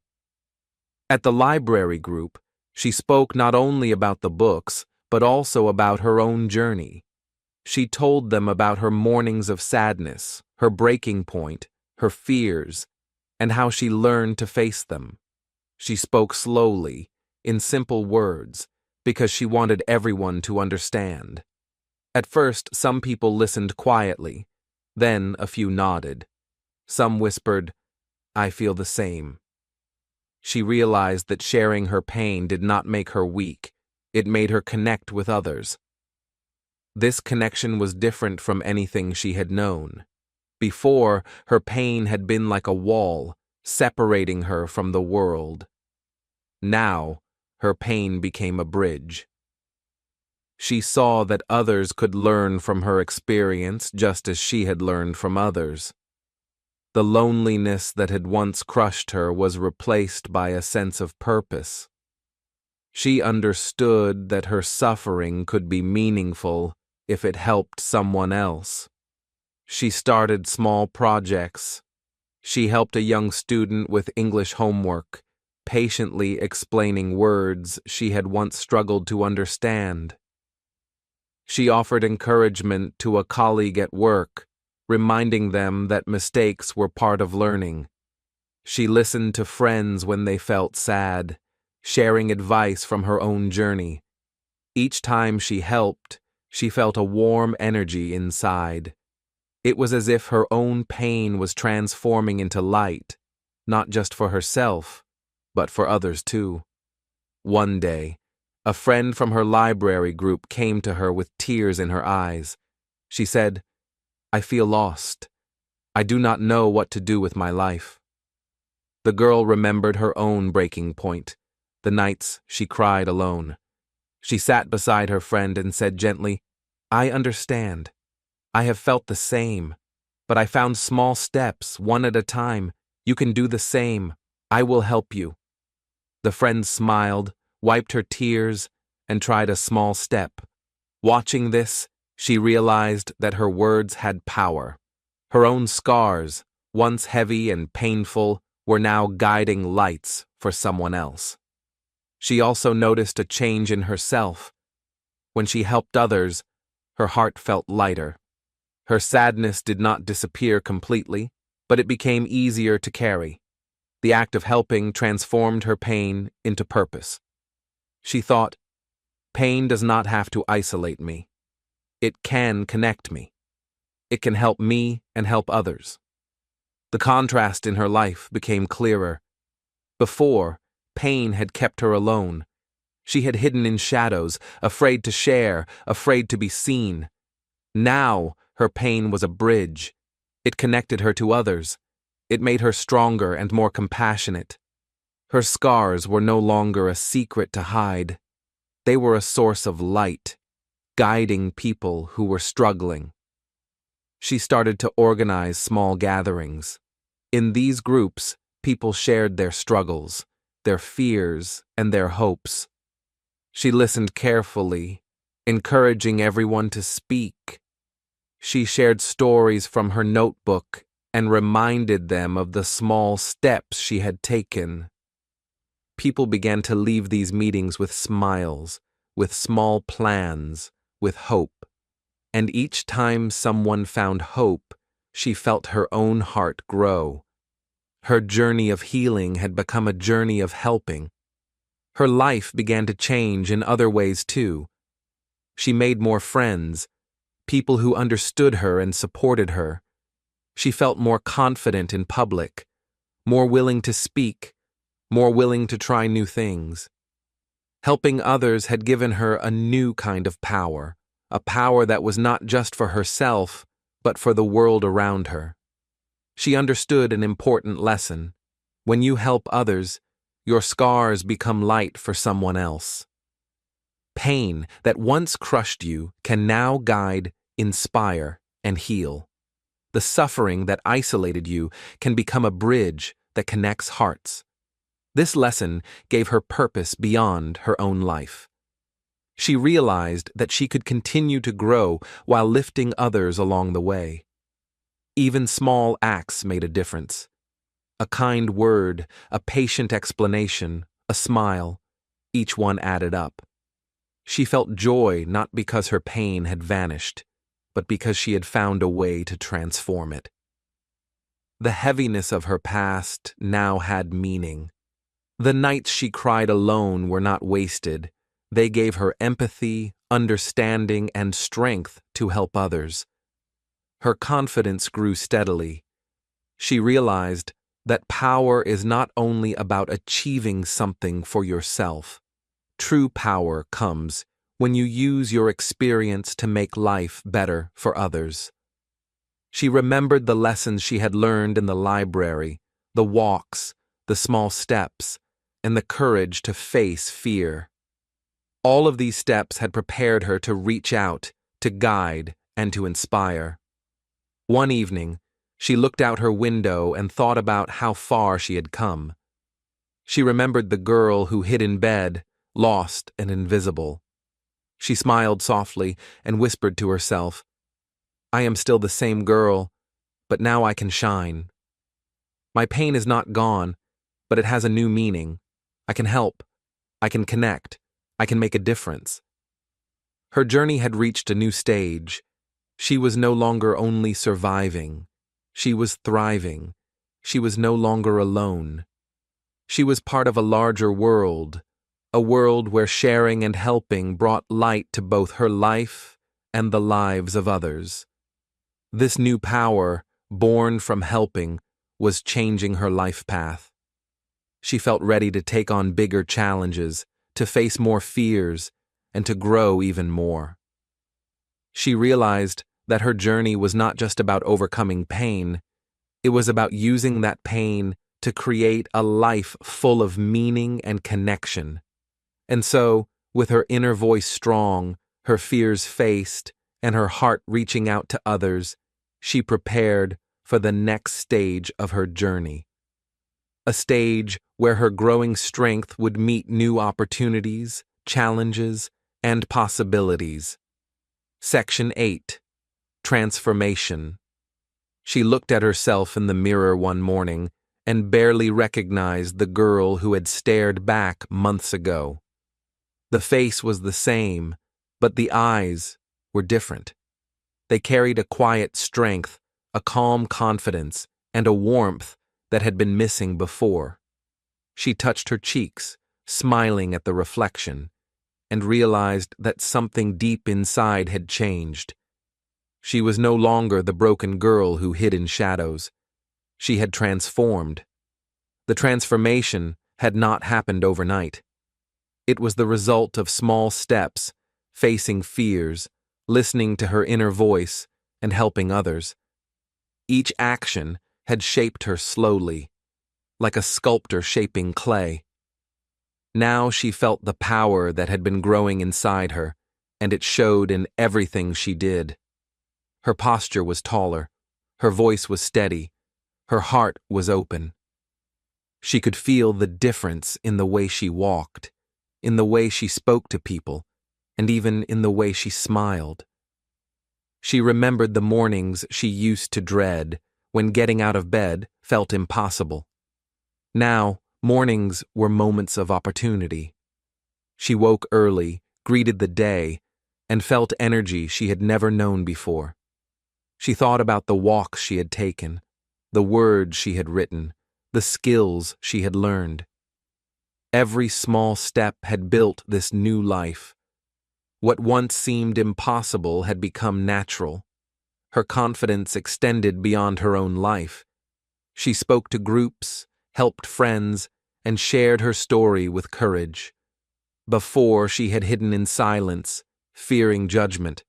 S1: At the library group, she spoke not only about the books, but also about her own journey. She told them about her mornings of sadness, her breaking point, her fears, and how she learned to face them. She spoke slowly, in simple words, because she wanted everyone to understand. At first, some people listened quietly. Then a few nodded. Some whispered, "I feel the same." She realized that sharing her pain did not make her weak. It made her connect with others. This connection was different from anything she had known. Before, her pain had been like a wall, separating her from the world. Now, her pain became a bridge. She saw that others could learn from her experience just as she had learned from others. The loneliness that had once crushed her was replaced by a sense of purpose. She understood that her suffering could be meaningful if it helped someone else. She started small projects. She helped a young student with English homework, patiently explaining words she had once struggled to understand. She offered encouragement to a colleague at work, reminding them that mistakes were part of learning. She listened to friends when they felt sad, sharing advice from her own journey. Each time she helped, she felt a warm energy inside. It was as if her own pain was transforming into light, not just for herself, but for others too. One day, a friend from her library group came to her with tears in her eyes. She said, "I feel lost. I do not know what to do with my life." The girl remembered her own breaking point, the nights she cried alone. She sat beside her friend and said gently, "I understand. I have felt the same, but I found small steps, one at a time. You can do the same. I will help you." The friend smiled, wiped her tears, and tried a small step. Watching this, she realized that her words had power. Her own scars, once heavy and painful, were now guiding lights for someone else. She also noticed a change in herself. When she helped others, her heart felt lighter. Her sadness did not disappear completely, but it became easier to carry. The act of helping transformed her pain into purpose. She thought, pain does not have to isolate me. It can connect me. It can help me and help others. The contrast in her life became clearer. Before, pain had kept her alone. She had hidden in shadows, afraid to share, afraid to be seen. Now, her pain was a bridge. It connected her to others. It made her stronger and more compassionate. Her scars were no longer a secret to hide. They were a source of light, guiding people who were struggling. She started to organize small gatherings. In these groups, people shared their struggles, their fears, and their hopes. She listened carefully, encouraging everyone to speak. She shared stories from her notebook and reminded them of the small steps she had taken. People began to leave these meetings with smiles, with small plans, with hope. And each time someone found hope, she felt her own heart grow. Her journey of healing had become a journey of helping. Her life began to change in other ways too. She made more friends, people who understood her and supported her. She felt more confident in public, more willing to speak, more willing to try new things. Helping others had given her a new kind of power, a power that was not just for herself, but for the world around her. She understood an important lesson. When you help others, your scars become light for someone else. Pain that once crushed you can now guide, inspire, and heal. The suffering that isolated you can become a bridge that connects hearts. This lesson gave her purpose beyond her own life. She realized that she could continue to grow while lifting others along the way. Even small acts made a difference. A kind word, a patient explanation, a smile, each one added up. She felt joy not because her pain had vanished, but because she had found a way to transform it. The heaviness of her past now had meaning. The nights she cried alone were not wasted. They gave her empathy, understanding, and strength to help others. Her confidence grew steadily. She realized that power is not only about achieving something for yourself. True power comes when you use your experience to make life better for others. She remembered the lessons she had learned in the library, the walks, the small steps, and the courage to face fear. All of these steps had prepared her to reach out, to guide, and to inspire. One evening, she looked out her window and thought about how far she had come. She remembered the girl who hid in bed, lost and invisible. She smiled softly and whispered to herself, "I am still the same girl, but now I can shine. My pain is not gone, but it has a new meaning. I can help. I can connect. I can make a difference." Her journey had reached a new stage. She was no longer only surviving. She was thriving. She was no longer alone. She was part of a larger world, a world where sharing and helping brought light to both her life and the lives of others. This new power, born from helping, was changing her life path. She felt ready to take on bigger challenges, to face more fears, and to grow even more. She realized that her journey was not just about overcoming pain, it was about using that pain to create a life full of meaning and connection. And so, with her inner voice strong, her fears faced, and her heart reaching out to others, she prepared for the next stage of her journey. A stage where her growing strength would meet new opportunities, challenges, and possibilities. Section 8. Transformation. She looked at herself in the mirror one morning and barely recognized the girl who had stared back months ago. The face was the same, but the eyes were different. They carried a quiet strength, a calm confidence, and a warmth that had been missing before. She touched her cheeks, smiling at the reflection, and realized that something deep inside had changed. She was no longer the broken girl who hid in shadows. She had transformed. The transformation had not happened overnight. It was the result of small steps, facing fears, listening to her inner voice, and helping others. Each action had shaped her slowly, like a sculptor shaping clay. Now she felt the power that had been growing inside her, and it showed in everything she did. Her posture was taller, her voice was steady, her heart was open. She could feel the difference in the way she walked, in the way she spoke to people, and even in the way she smiled. She remembered the mornings she used to dread, when getting out of bed felt impossible. Now, mornings were moments of opportunity. She woke early, greeted the day, and felt energy she had never known before. She thought about the walks she had taken, the words she had written, the skills she had learned. Every small step had built this new life. What once seemed impossible had become natural. Her confidence extended beyond her own life. She spoke to groups, helped friends, and shared her story with courage. Before, she had hidden in silence, fearing judgment.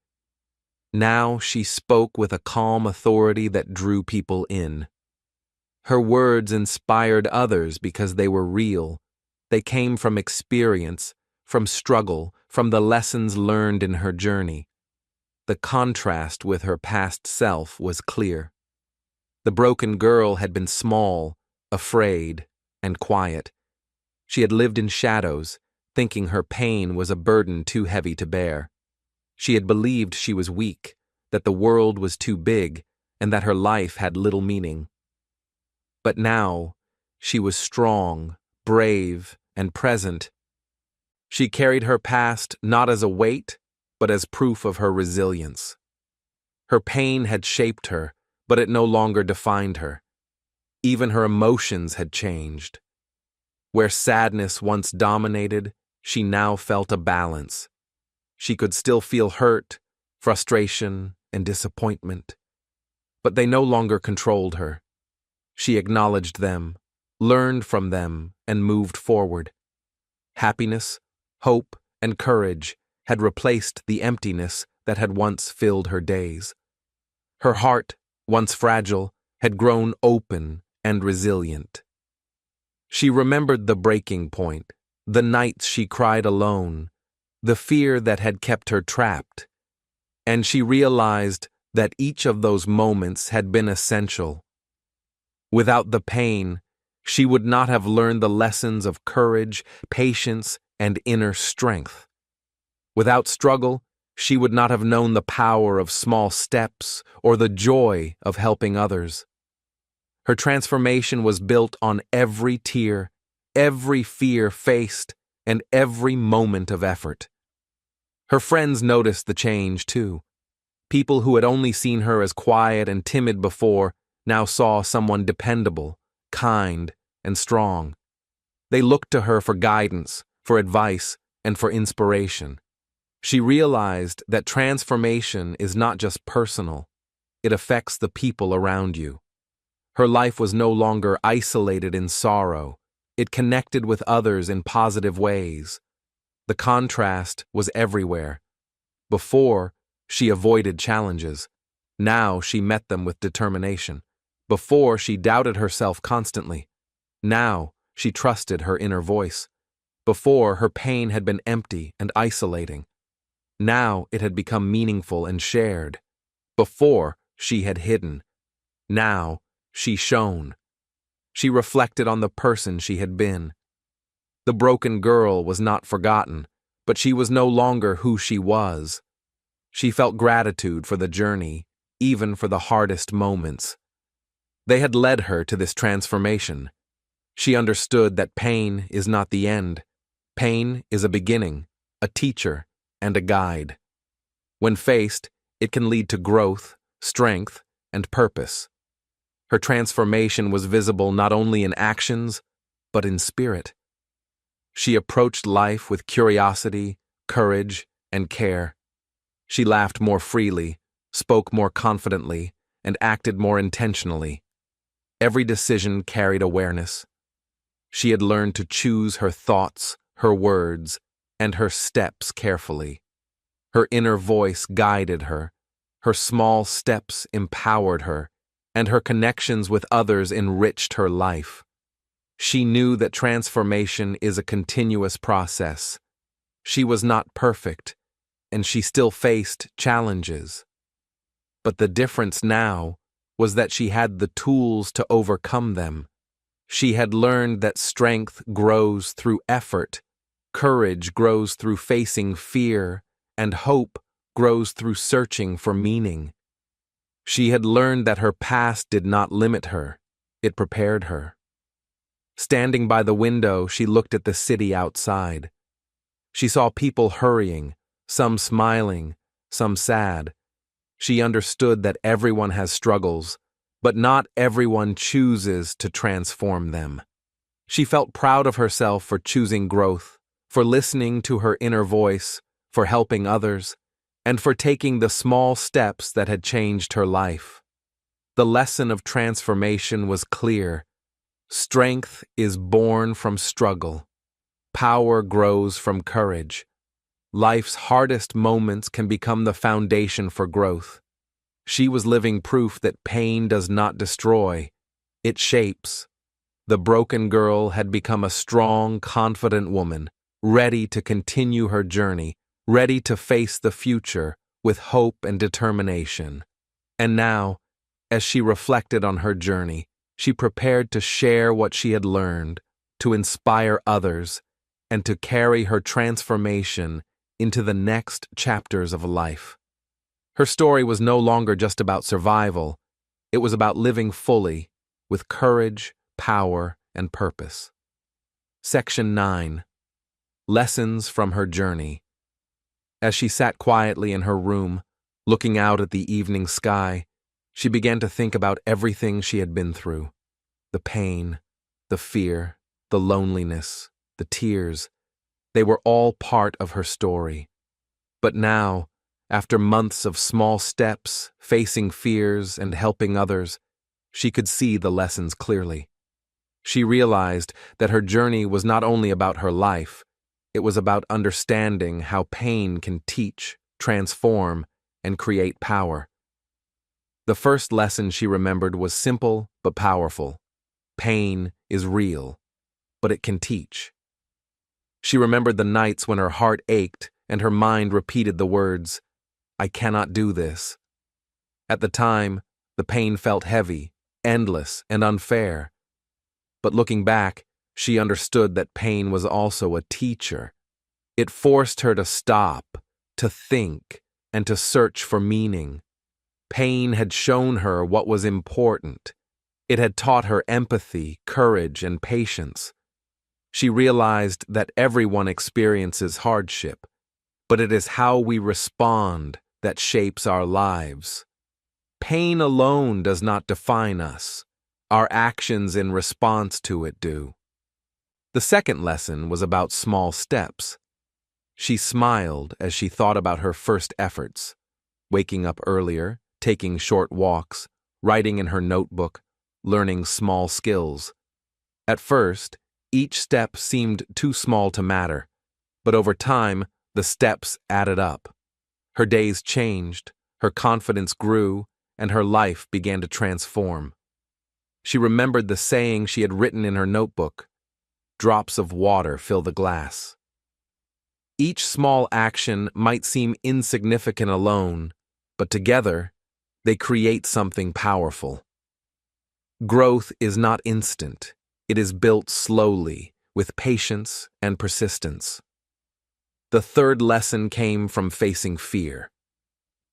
S1: Now she spoke with a calm authority that drew people in. Her words inspired others because they were real. They came from experience, from struggle, from the lessons learned in her journey. The contrast with her past self was clear. The broken girl had been small, afraid, and quiet. She had lived in shadows, thinking her pain was a burden too heavy to bear. She had believed she was weak, that the world was too big, and that her life had little meaning. But now, she was strong, brave, and present. She carried her past not as a weight, but as proof of her resilience. Her pain had shaped her, but it no longer defined her. Even her emotions had changed. Where sadness once dominated, she now felt a balance. She could still feel hurt, frustration, and disappointment, but they no longer controlled her. She acknowledged them, learned from them, and moved forward. Happiness, hope, and courage had replaced the emptiness that had once filled her days. Her heart, once fragile, had grown open and resilient. She remembered the breaking point, the nights she cried alone, the fear that had kept her trapped, and she realized that each of those moments had been essential. Without the pain, she would not have learned the lessons of courage, patience, and inner strength. Without struggle, she would not have known the power of small steps or the joy of helping others. Her transformation was built on every tear, every fear faced, and every moment of effort. Her friends noticed the change, too. People who had only seen her as quiet and timid before now saw someone dependable, kind, and strong. They looked to her for guidance, for advice, and for inspiration. She realized that transformation is not just personal, it affects the people around you. Her life was no longer isolated in sorrow, it connected with others in positive ways. The contrast was everywhere. Before, she avoided challenges. Now she met them with determination. Before, she doubted herself constantly. Now, she trusted her inner voice. Before, her pain had been empty and isolating. Now, it had become meaningful and shared. Before, she had hidden. Now, she shone. She reflected on the person she had been. The broken girl was not forgotten, but she was no longer who she was. She felt gratitude for the journey, even for the hardest moments. They had led her to this transformation. She understood that pain is not the end. Pain is a beginning, a teacher, and a guide. When faced, it can lead to growth, strength, and purpose. Her transformation was visible not only in actions, but in spirit. She approached life with curiosity, courage, and care. She laughed more freely, spoke more confidently, and acted more intentionally. Every decision carried awareness. She had learned to choose her thoughts, her words, and her steps carefully. Her inner voice guided her, her small steps empowered her, and her connections with others enriched her life. She knew that transformation is a continuous process. She was not perfect, and she still faced challenges. But the difference now was that she had the tools to overcome them. She had learned that strength grows through effort, courage grows through facing fear, and hope grows through searching for meaning. She had learned that her past did not limit her, it prepared her. Standing by the window, she looked at the city outside. She saw people hurrying, some smiling, some sad. She understood that everyone has struggles, but not everyone chooses to transform them. She felt proud of herself for choosing growth, for listening to her inner voice, for helping others, and for taking the small steps that had changed her life. The lesson of transformation was clear. Strength is born from struggle. Power grows from courage. Life's hardest moments can become the foundation for growth. She was living proof that pain does not destroy, it shapes. The broken girl had become a strong, confident woman, ready to continue her journey, ready to face the future with hope and determination. And now, as she reflected on her journey, she prepared to share what she had learned, to inspire others, and to carry her transformation into the next chapters of life. Her story was no longer just about survival. It was about living fully, with courage, power, and purpose. Section 9. Lessons from her journey. As she sat quietly in her room, looking out at the evening sky, she began to think about everything she had been through. The pain, the fear, the loneliness, the tears. They were all part of her story. But now, after months of small steps, facing fears, and helping others, she could see the lessons clearly. She realized that her journey was not only about her life, it was about understanding how pain can teach, transform, and create power. The first lesson she remembered was simple but powerful. Pain is real, but it can teach. She remembered the nights when her heart ached and her mind repeated the words, "I cannot do this." At the time, the pain felt heavy, endless, and unfair. But looking back, she understood that pain was also a teacher. It forced her to stop, to think, and to search for meaning. Pain had shown her what was important. It had taught her empathy, courage, and patience. She realized that everyone experiences hardship, but it is how we respond that shapes our lives. Pain alone does not define us. Our actions in response to it do. The second lesson was about small steps. She smiled as she thought about her first efforts, waking up earlier, taking short walks, writing in her notebook, learning small skills. At first, each step seemed too small to matter, but over time, the steps added up. Her days changed, her confidence grew, and her life began to transform. She remembered the saying she had written in her notebook, "Drops of water fill the glass." Each small action might seem insignificant alone, but together, they create something powerful. Growth is not instant. It is built slowly, with patience and persistence. The third lesson came from facing fear.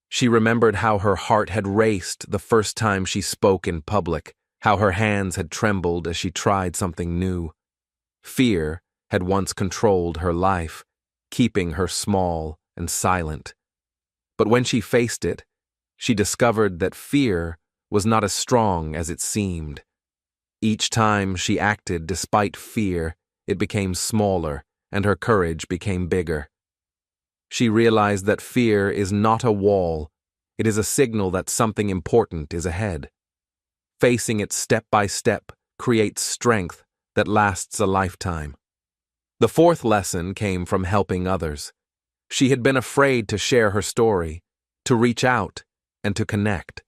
S1: She remembered how her heart had raced the first time she spoke in public, how her hands had trembled as she tried something new. Fear had once controlled her life, keeping her small and silent. But when she faced it, she discovered that fear was not as strong as it seemed. Each time she acted despite fear, it became smaller, and her courage became bigger. She realized that fear is not a wall, it is a signal that something important is ahead. Facing it step by step creates strength that lasts a lifetime. The fourth lesson came from helping others. She had been afraid to share her story, to reach out, and to connect.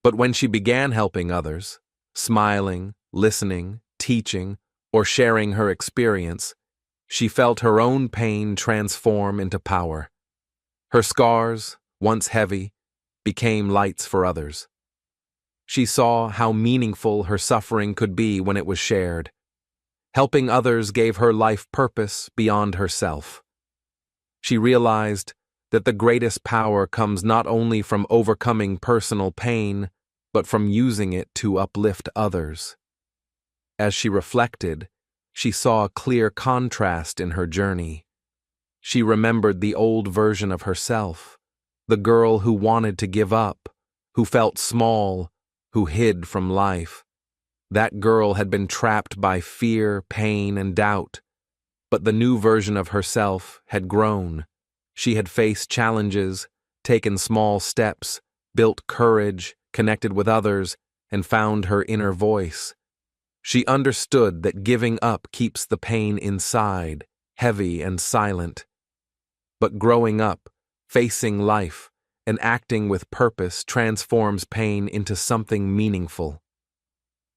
S1: But when she began helping others, smiling, listening, teaching, or sharing her experience, she felt her own pain transform into power. Her scars, once heavy, became lights for others. She saw how meaningful her suffering could be when it was shared. Helping others gave her life purpose beyond herself. She realized that the greatest power comes not only from overcoming personal pain, but from using it to uplift others. As she reflected, she saw a clear contrast in her journey. She remembered the old version of herself, the girl who wanted to give up, who felt small, who hid from life. That girl had been trapped by fear, pain, and doubt. But the new version of herself had grown. She had faced challenges, taken small steps, built courage, connected with others, and found her inner voice. She understood that giving up keeps the pain inside, heavy and silent. But growing up, facing life, and acting with purpose transforms pain into something meaningful.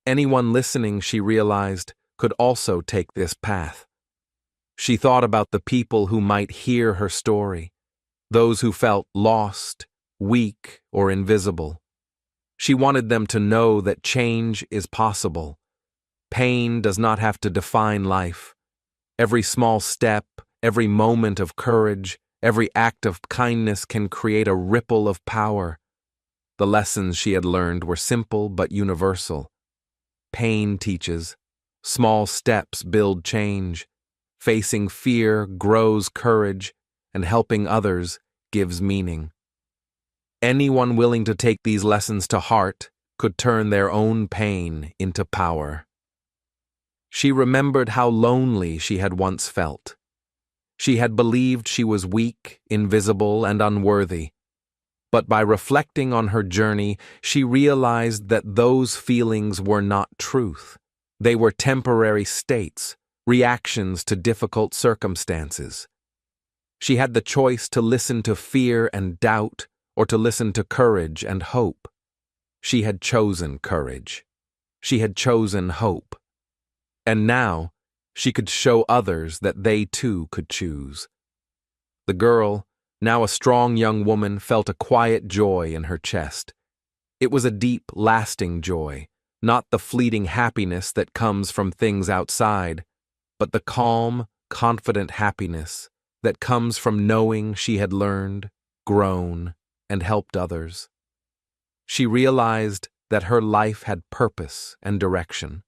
S1: Anyone listening, she realized, could also take this path. She thought about the people who might hear her story, those who felt lost, weak, or invisible. She wanted them to know that change is possible. Pain does not have to define life. Every small step, every moment of courage, every act of kindness can create a ripple of power. The lessons she had learned were simple but universal. Pain teaches. Small steps build change. Facing fear grows courage, and helping others gives meaning. Anyone willing to take these lessons to heart could turn their own pain into power. She remembered how lonely she had once felt. She had believed she was weak, invisible, and unworthy. But by reflecting on her journey, she realized that those feelings were not truth. They were temporary states, reactions to difficult circumstances. She had the choice to listen to fear and doubt, or to listen to courage and hope. She had chosen courage. She had chosen hope. And now, she could show others that they too could choose. The girl, now a strong young woman, felt a quiet joy in her chest. It was a deep, lasting joy, not the fleeting happiness that comes from things outside, but the calm, confident happiness that comes from knowing she had learned, grown, and helped others. She realized that her life had purpose and direction.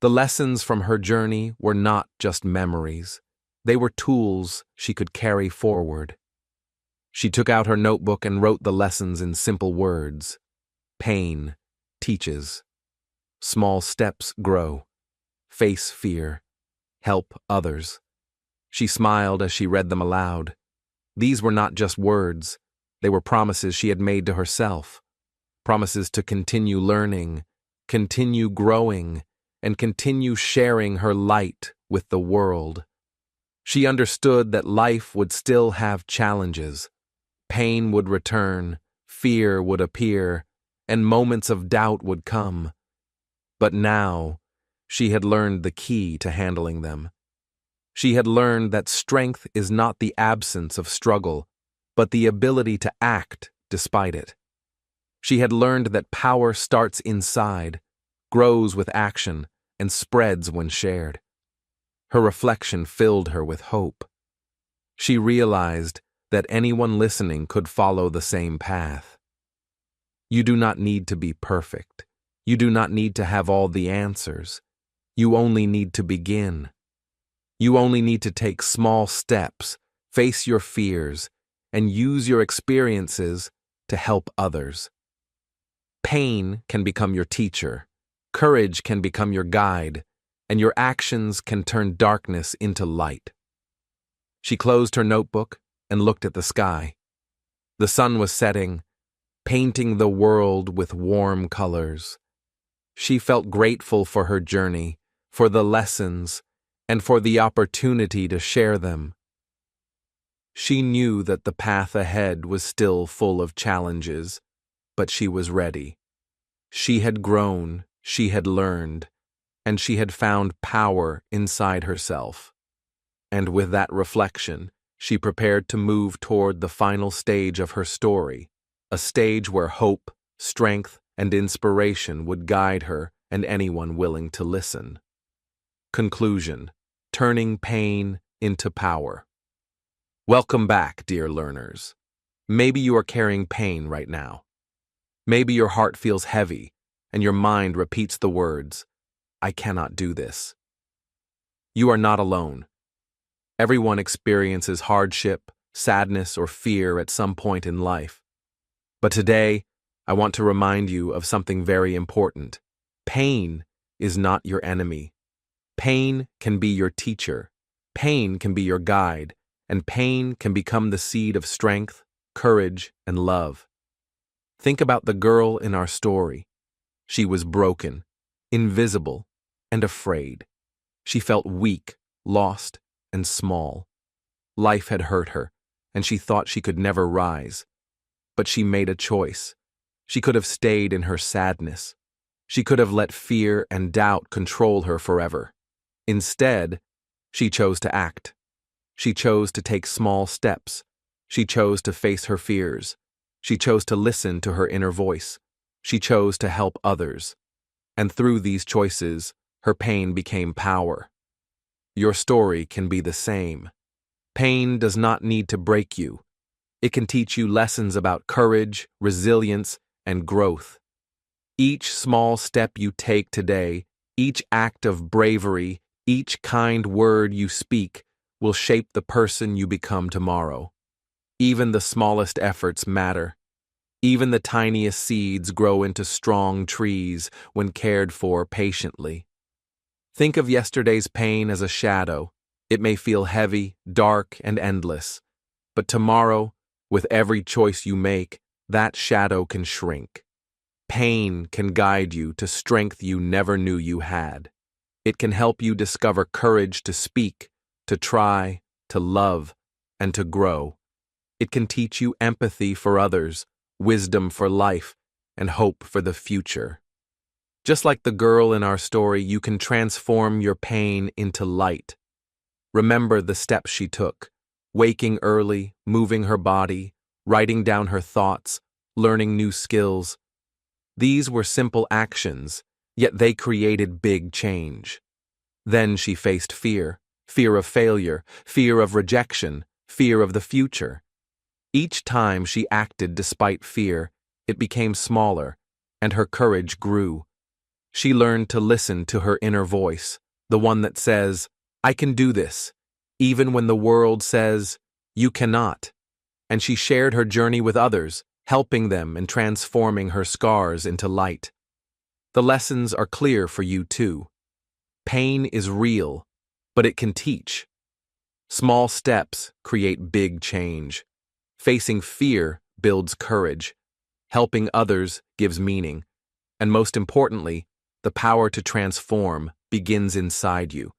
S1: The lessons from her journey were not just memories. They were tools she could carry forward. She took out her notebook and wrote the lessons in simple words. Pain teaches. Small steps grow. Face fear. Help others. She smiled as she read them aloud. These were not just words. They were promises she had made to herself. Promises to continue learning, continue growing, and continue sharing her light with the world. She understood that life would still have challenges. Pain would return, fear would appear, and moments of doubt would come. But now, she had learned the key to handling them. She had learned that strength is not the absence of struggle, but the ability to act despite it. She had learned that power starts inside, grows with action, and spreads when shared. Her reflection filled her with hope. She realized that anyone listening could follow the same path. You do not need to be perfect. You do not need to have all the answers. You only need to begin. You only need to take small steps, face your fears, and use your experiences to help others. Pain can become your teacher, courage can become your guide, and your actions can turn darkness into light. She closed her notebook and looked at the sky. The sun was setting, painting the world with warm colors. She felt grateful for her journey, for the lessons, and for the opportunity to share them. She knew that the path ahead was still full of challenges, but she was ready. She had grown, she had learned, and she had found power inside herself. And with that reflection, she prepared to move toward the final stage of her story, a stage where hope, strength, and inspiration would guide her and anyone willing to listen. Conclusion: turning pain into power. Welcome back, dear learners. Maybe you are carrying pain right now. Maybe your heart feels heavy and your mind repeats the words, "I cannot do this." You are not alone. Everyone experiences hardship, sadness, or fear at some point in life. But today, I want to remind you of something very important. Pain is not your enemy. Pain can be your teacher. Pain can be your guide, and pain can become the seed of strength, courage, and love. Think about the girl in our story. She was broken, invisible, and afraid. She felt weak, lost, and small. Life had hurt her, and she thought she could never rise. But she made a choice. She could have stayed in her sadness. She could have let fear and doubt control her forever. Instead, she chose to act. She chose to take small steps. She chose to face her fears. She chose to listen to her inner voice. She chose to help others. And through these choices, her pain became power. Your story can be the same. Pain does not need to break you. It can teach you lessons about courage, resilience, and growth. Each small step you take today, each act of bravery, each kind word you speak will shape the person you become tomorrow. Even the smallest efforts matter. Even the tiniest seeds grow into strong trees when cared for patiently. Think of yesterday's pain as a shadow. It may feel heavy, dark, and endless. But tomorrow, with every choice you make, that shadow can shrink. Pain can guide you to strength you never knew you had. It can help you discover courage to speak, to try, to love, and to grow. It can teach you empathy for others, wisdom for life, and hope for the future. Just like the girl in our story, you can transform your pain into light. Remember the steps she took: waking early, moving her body, writing down her thoughts, learning new skills. These were simple actions, yet they created big change. Then she faced fear, fear of failure, fear of rejection, fear of the future. Each time she acted despite fear, it became smaller, and her courage grew. She learned to listen to her inner voice, the one that says, "I can do this," even when the world says, "You cannot." And she shared her journey with others, helping them and transforming her scars into light. The lessons are clear for you too. Pain is real, but it can teach. Small steps create big change. Facing fear builds courage. Helping others gives meaning. And most importantly, the power to transform begins inside you.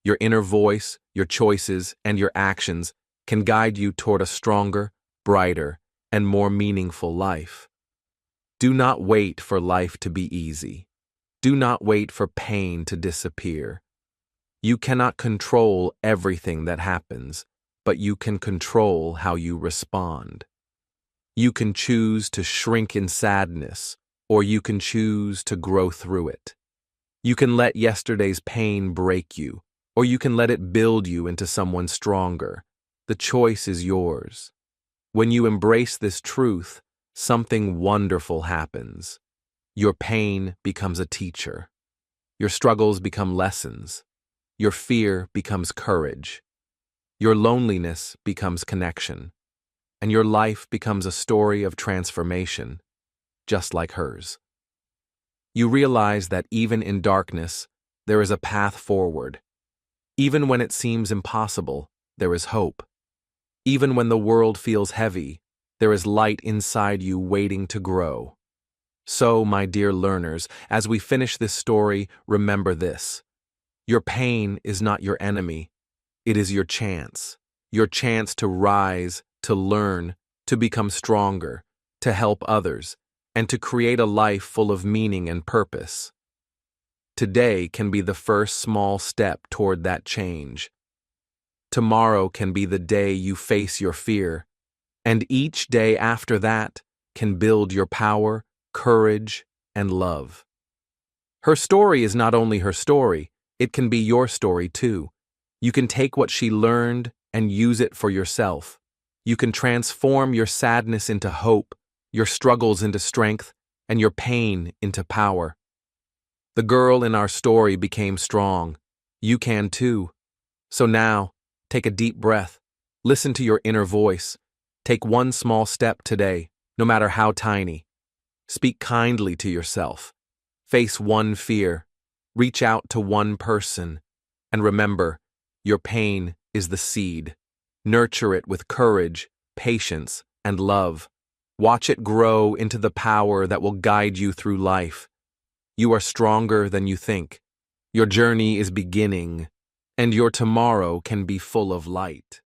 S1: Your inner voice, your choices, and your actions can guide you toward a stronger, brighter, and more meaningful life. Do not wait for life to be easy. Do not wait for pain to disappear. You cannot control everything that happens, but you can control how you respond. You can choose to shrink in sadness, or you can choose to grow through it. You can let yesterday's pain break you, or you can let it build you into someone stronger. The choice is yours. When you embrace this truth, something wonderful happens. Your pain becomes a teacher. Your struggles become lessons. Your fear becomes courage. Your loneliness becomes connection. And your life becomes a story of transformation. just like hers. You realize that even in darkness, there is a path forward. Even when it seems impossible, there is hope. Even when the world feels heavy, there is light inside you waiting to grow. So, my dear learners, as we finish this story, remember this. Your pain is not your enemy. It is your chance to rise, to learn, to become stronger, to help others, and to create a life full of meaning and purpose. Today can be the first small step toward that change. Tomorrow can be the day you face your fear, and each day after that can build your power, courage, and love. Her story is not only her story, it can be your story too. You can take what she learned and use it for yourself. You can transform your sadness into hope, your struggles into strength, and your pain into power. The girl in our story became strong. You can too. So now, take a deep breath. Listen to your inner voice. Take one small step today, no matter how tiny. Speak kindly to yourself. Face one fear. Reach out to one person. And remember, your pain is the seed. Nurture it with courage, patience, and love. Watch it grow into the power that will guide you through life. You are stronger than you think. Your journey is beginning, and your tomorrow can be full of light.